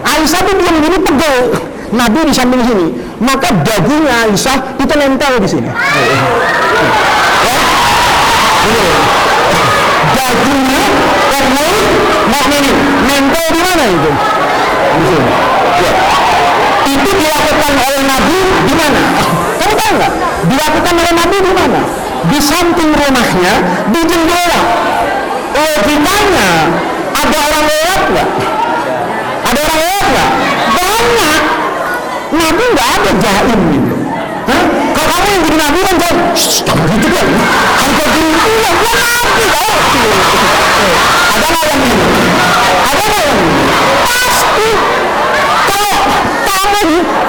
Aisyah tuh diam gini pegel. Nabi di samping sini. Maka dagunya Aisyah itu nempel di sini. Dagunya Mukminin nempel di mana itu? Di sini. Ya. Itu dilakukan oleh Nabi di mana? Kamu tahu nggak? Dilakukan oleh Nabi di mana? Di samping rumahnya, di jendela. Logikanya ada orang lewat nggak? Ada orang lewat nggak? Banyak. Nabi nggak ada jaim gitu. Hah? Kalau kamu yang jadi Nabi kan jaim, jangan gitu kan? Harga diri itu ya Nabi kau. Ada nggak yang ini? Ada nggak yang ini? Pasti. Kalau kamu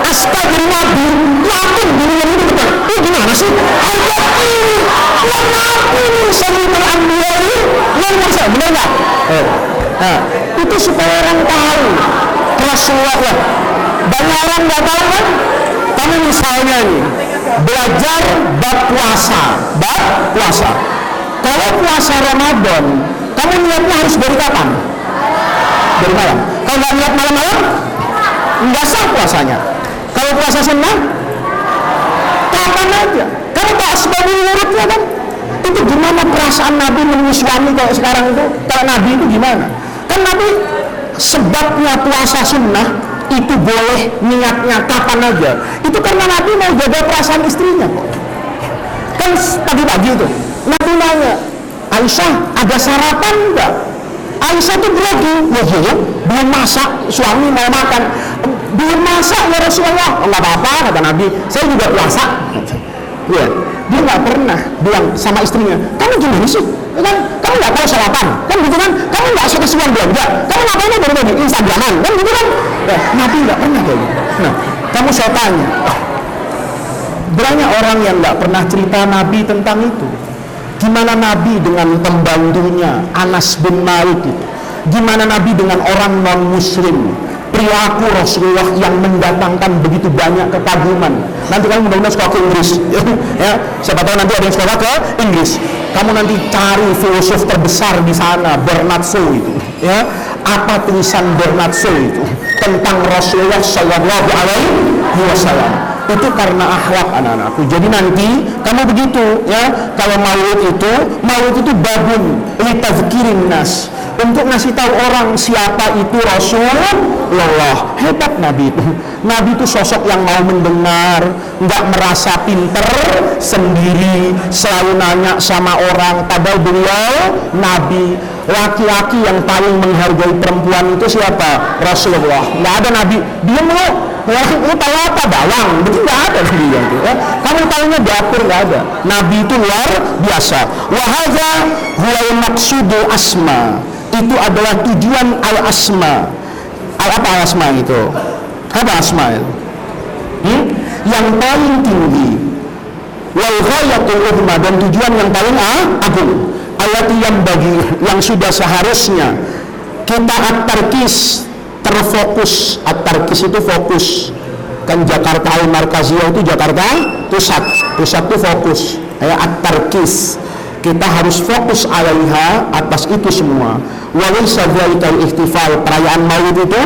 aspal jadi Nabi, yakin dirinya ini betul. Gimana sih? Harga diri. Ya Nabi ini Sayyidul Anbiya ini yang masa benar nggak? Nah, itu supaya orang tahu Rasulullah lah. Banyak orang nggak tahu kan? Kamu misalnya nih belajar bab puasa. Kalau puasa Ramadan, kamu niatnya harus dari kapan? Dari malam. Kalau nggak niat malam-malam, nggak sah puasanya. Kalau puasa sunnah, kapan aja. Karena tak sebagai muridnya kan. Itu gimana perasaan Nabi menemui suami kalau sekarang itu? Kalau Nabi itu gimana? Kan Nabi sebabnya puasa sunnah itu boleh niatnya kapan aja. Itu karena Nabi mau jaga perasaan istrinya kok. Kan pagi-pagi itu Nabi nanya, Aisyah ada sarapan enggak? Aisyah tuh grogi, ya belum masak, suami mau makan, belum masak ya Rasulullah. Enggak apa-apa kata Nabi, saya juga puasa. Ya, dia nggak pernah bilang sama istrinya, kamu gimana sih? Ya kan, kamu nggak tahu sarapan, kan gitu kan? Kamu nggak suka sesuatu belanja, kamu ngapain baru-baru Instagraman, kan gitu kan? Ya, Nabi nggak pernah kayak gitu. Nah, kamu saya tanya, banyak orang yang nggak pernah cerita Nabi tentang itu. Gimana Nabi dengan pembantunya Anas bin Malik itu? Gimana Nabi dengan orang non-muslim? Perilaku Rasulullah yang mendatangkan begitu banyak kekaguman. Nanti kamu mudah-mudahan sekolah ke Inggris, ya. Siapa tahu nanti ada yang sekolah ke Inggris. Kamu nanti cari filosof terbesar di sana, Bernard Shaw itu, ya. Apa tulisan Bernard Shaw itu tentang Rasulullah Shallallahu Alaihi Wasallam? Itu karena akhlak anak-anakku. Jadi nanti kamu begitu, ya. Kalau maulid itu babun litazkirin nas, untuk ngasih tahu orang siapa itu Rasulullah. Hebat Nabi itu. Nabi itu sosok yang mau mendengar, nggak merasa pinter sendiri, selalu nanya sama orang. Padahal beliau Nabi. Laki-laki yang paling menghargai perempuan itu siapa? Rasulullah. Nggak ada Nabi. Dia mau tahu apa bawang, begitu nggak ada dia itu. Ya. Kamu tahunya dapur nggak ada. Nabi itu luar biasa. Wahada huwal maksudul asma. Itu adalah tujuan al-asma. Apa al-asma itu? Apa asma itu? Yang paling tinggi. Wal ghayatul uzma, dan tujuan yang paling agung. Allati yang bagi, yang sudah seharusnya kita at-tarkis, terfokus. At-tarkis itu fokus. Kan Jakarta al-Markaziyah itu Jakarta pusat itu fokus. At-tarkis, kita harus fokus alaiha, atas itu semua. Wa laysa dzalikal ihtifal, perayaan Maulid itu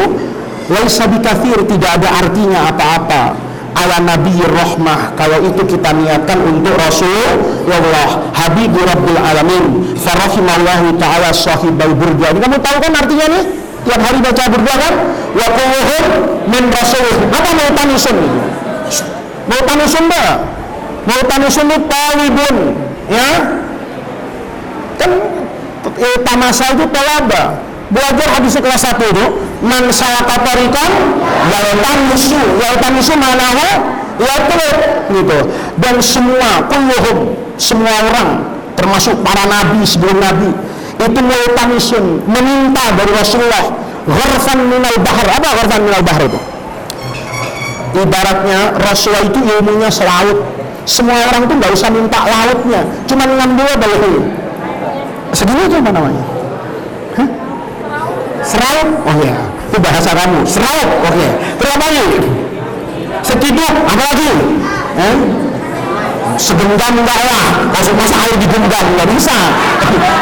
laysa bikathir, tidak ada artinya apa-apa. Ala nabiyir rahmah, kalau itu kita niatkan untuk Rasulullah Habibur Rabbil Alamin farahimallahu ta'ala sahibal burda. Kamu tahu kan artinya nih? Tiap hari baca burda kan? Wa quluhum min rasul. Apa mautanusun? Mautanusun mbak? Mautanusun itu talibun, ya? Kan tamasa itu talaba. Belajar hadis kelas 1 itu, man salaka tariqan yaltamisu manahu yatlub gitu. Dan semua kulluhum, semua orang termasuk para nabi sebelum nabi itu yaltamisun, meminta dari Rasulullah gharfan minal bahr. Apa gharfan minal bahr itu? Ibaratnya Rasulullah itu ilmunya selaut. Semua orang itu nggak usah minta lautnya, cuma ngambil dulu. Segini itu apa namanya? Seraut, oh ya, itu bahasa kamu. Seraut, oke. Terus apa lagi? Setiduk, apa lagi? Segenggam enggak lah. Kalau masa air digenggam nggak bisa.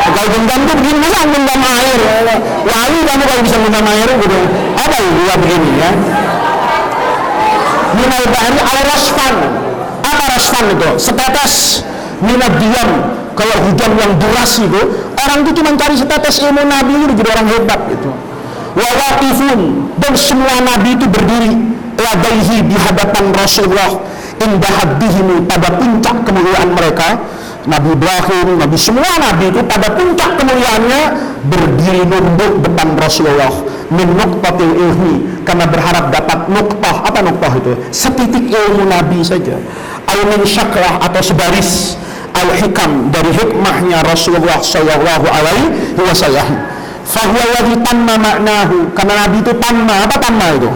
Kalau genggam tuh begini, masa genggam air? Lalu kamu kalau bisa genggam air gitu. Apa itu ya begini ya? Minal bahri al rasfan. Apa rasfan itu? Setetes minat diam. Kalau hujan yang deras itu, orang itu cuma cari setetes ilmu Nabi itu jadi orang hebat gitu. Wawaqifun, dan semua Nabi itu berdiri ladaihi di hadapan Rasulullah indah haddihimu, pada puncak kemuliaan mereka. Nabi Ibrahim, Nabi, semua Nabi itu pada puncak kemuliaannya berdiri nunduk depan Rasulullah min nuqtatil ilmi, karena berharap dapat nuqtah. Apa nuqtah itu? Setitik ilmu Nabi saja. Au min syaklah, atau sebaris al-hikam, dari hikmahnya Rasulullah Shallallahu Alaihi Wasallam. Fahuwa alladhi tamma maknahu, karena Nabi itu tamma. Apa tamma itu?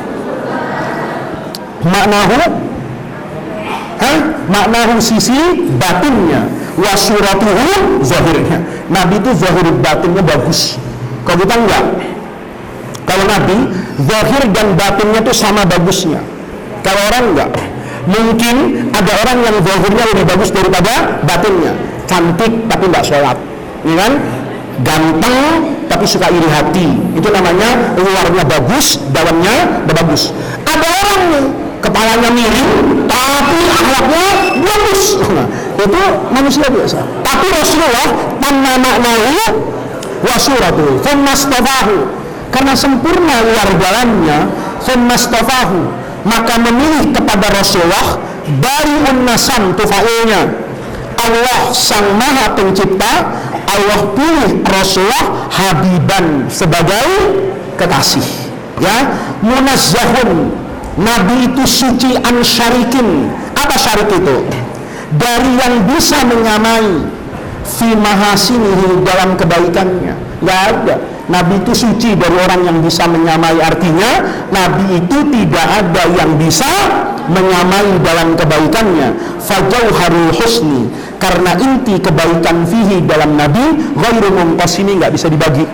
Maknahu, maknahu sisi batinnya, wa suratuhu zahirnya. Nabi itu zahir batinnya bagus. Kalau kita enggak. Kalau Nabi zahir dan batinnya itu sama bagusnya. Kalau orang enggak. Mungkin ada orang yang zahirnya lebih bagus daripada batinnya. Cantik tapi nggak sholat, ya kan? Ganteng tapi suka iri hati. Itu namanya luarnya bagus, dalamnya bagus. Ada orang nih, kepalanya miring tapi akhlaknya bagus. Nah, itu manusia biasa. Tapi Rasulullah tanna maknahu wa suratuhu thummastafahu, karena sempurna luar jalannya, thummastafahu, maka memilih kepada Rasulullah dari unnasan tufailnya. Allah sang maha pencipta, Allah pilih Rasulullah habiban sebagai kekasih. Ya, munazzahun, Nabi itu suci an syarikin. Apa syarik itu? Dari yang bisa menyamai fi mahasinihi, dalam kebaikannya. Nggak ada. Nabi itu suci dari orang yang bisa menyamai. Artinya Nabi itu tidak ada yang bisa menyamai dalam kebaikannya. Fajauharul husni, karena inti kebaikan fihi dalam Nabi ghairu munqasimi, nggak bisa dibagi.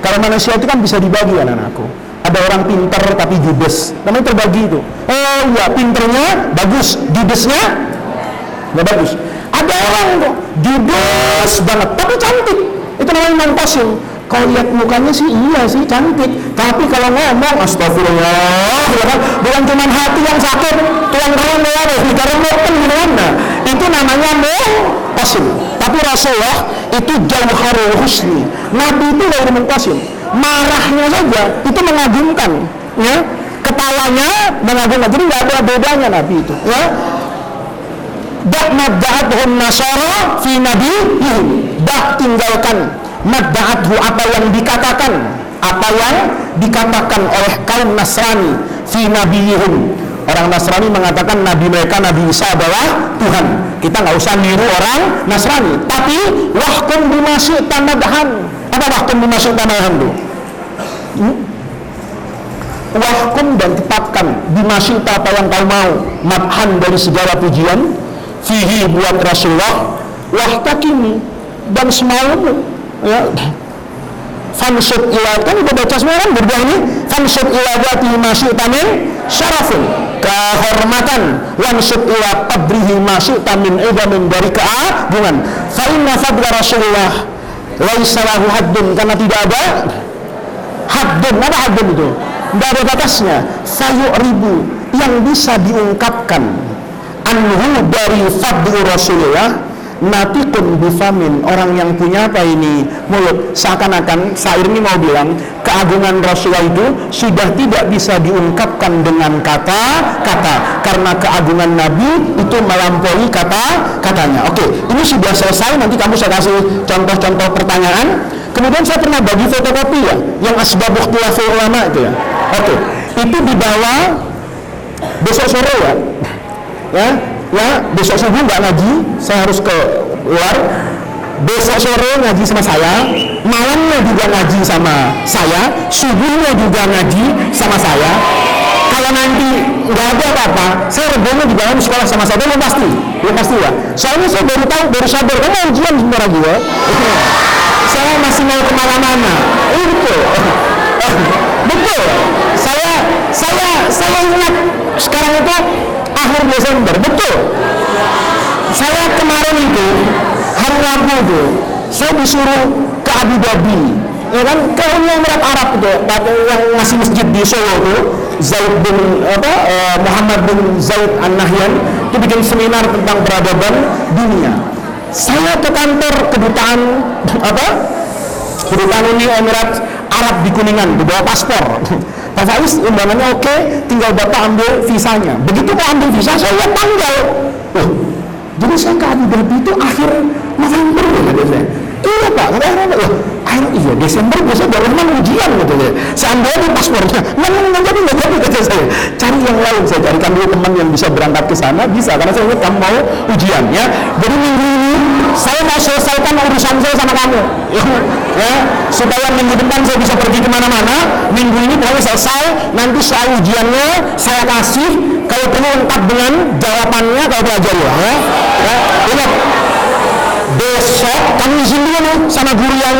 Kalau manusia itu kan bisa dibagi, anak-anakku. Ada orang pintar tapi judes, namanya terbagi itu. Oh ya, pinternya bagus, judesnya nggak bagus. Ada orang tuh judes banget tapi cantik, itu namanya munqasim. Kalau lihat mukanya sih iya sih cantik, tapi kalau ngomong astagfirullah, bukan cuma hati yang sakit, tuang kawan karena mopen gimana, itu namanya munqasim. Tapi Rasulullah itu jauharul husni. Nabi itu dari munqasim. Marahnya saja itu mengagumkan, ya, ketawanya mengagumkan, jadi nggak ada bedanya Nabi itu, ya. Madda'atuhun nasara fi nabiyihim, tinggalkan madda'atuhu, apa yang dikatakan oleh kaum Nasrani fi nabiyihim. Orang Nasrani mengatakan Nabi mereka Nabi Isa adalah Tuhan. Kita nggak usah niru orang Nasrani, tapi wahkum bima syi'ta madhan. Apa wahkum bima syi'ta madhan itu? Wahkum, dan tetapkan bima syi'ta, apa yang kau mau, madhan, dari segala pujian, fihi, buat Rasulullah, wahtakimi, dan semaumu, ya. Fansub ila, kan udah baca semua kan berdua ini, fansub ila dhati ma syi'ta min syarafin, kehormatan, wansub ila qabrihi ma syi'ta min idhamin, dari keagungan. Fa inna fadla Rasulullah laisa lahu haddun, karena tidak ada haddun. Apa haddun itu? Tidak ada batasnya. Fayu'ribu, yang bisa diungkapkan anhu, dari fadlu Rasulullah, natikun bifamin, orang yang punya apa ini, mulut. Seakan-akan syair ini mau bilang keagungan Rasulullah itu sudah tidak bisa diungkapkan dengan kata-kata, karena keagungan Nabi itu melampaui kata-katanya. Oke, ini sudah selesai. Nanti kamu saya kasih contoh-contoh pertanyaan. Kemudian saya pernah bagi fotokopi, ya, yang asbab ikhtilaful ulama itu, ya. Oke, itu dibawa besok sore, ya. Ya, besok subuh nggak ngaji, saya harus ke luar. Besok sore ngaji sama saya, malamnya juga ngaji sama saya, subuhnya juga ngaji sama saya. Kalau nanti nggak ada apa-apa, saya rebono di dalam sekolah sama saya, belum pasti ya. Soalnya saya baru tahu, baru sadar, karena ujian sebentar lagi, ya. Saya masih mau kemana-mana, betul. Betul. Saya ingat sekarang itu akhir Desember, betul. Saya kemarin itu hari Rabu itu, saya disuruh ke Abu Dhabi, ya kan, ke Uni Emirat Arab itu, yang ngasih masjid di Solo itu, Muhammad bin Zaid An-Nahyan, itu bikin seminar tentang peradaban dunia. Saya ke kantor kedutaan Uni Emirat Arab di Kuningan, dibawa paspor. Pak Faiz, undangannya oke, tinggal Bapak ambil visanya. Begitu Pak ambil visa, saya lihat tanggal. Jadi saya ke Abu Dhabi itu akhir November, gitu saya. Iya Pak, iya Desember biasa baru ujian, gitu ya. Saya ambil di paspornya, nggak jadi, kata saya. Cari yang lain, saya carikan dulu teman yang bisa berangkat ke sana, bisa, karena saya ingat kamu mau ujian, ya. Jadi minggu ini saya mau selesaikan urusan saya sama kamu, ya, supaya minggu depan saya bisa pergi kemana-mana. Minggu ini pokoknya selesai, nanti soal ujiannya saya kasih, kalau perlu lengkap dengan jawabannya, kalau pelajari, ya. Ingat, besok kamu izin dulu nih sama guru yang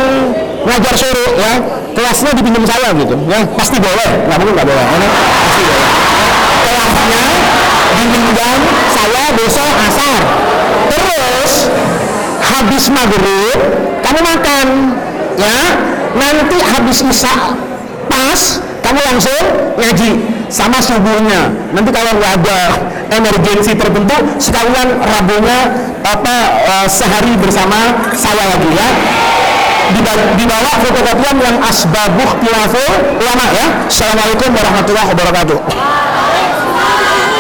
ngajar sore, ya, kelasnya dipinjam saya gitu, ya, pasti boleh, nggak mungkin nggak boleh, ya, pasti boleh. Kelasnya dipinjam saya besok asar, terus habis maghrib kamu makan, ya, nanti habis isya pas kamu langsung ngaji sama subuhnya. Nanti kalau nggak ada emergensi tertentu, sekalian Rabunya sehari bersama saya lagi, ya. Dibawa fotokopian yang asbabuh khilaful ulama, ya. Assalamualaikum warahmatullahi wabarakatuh.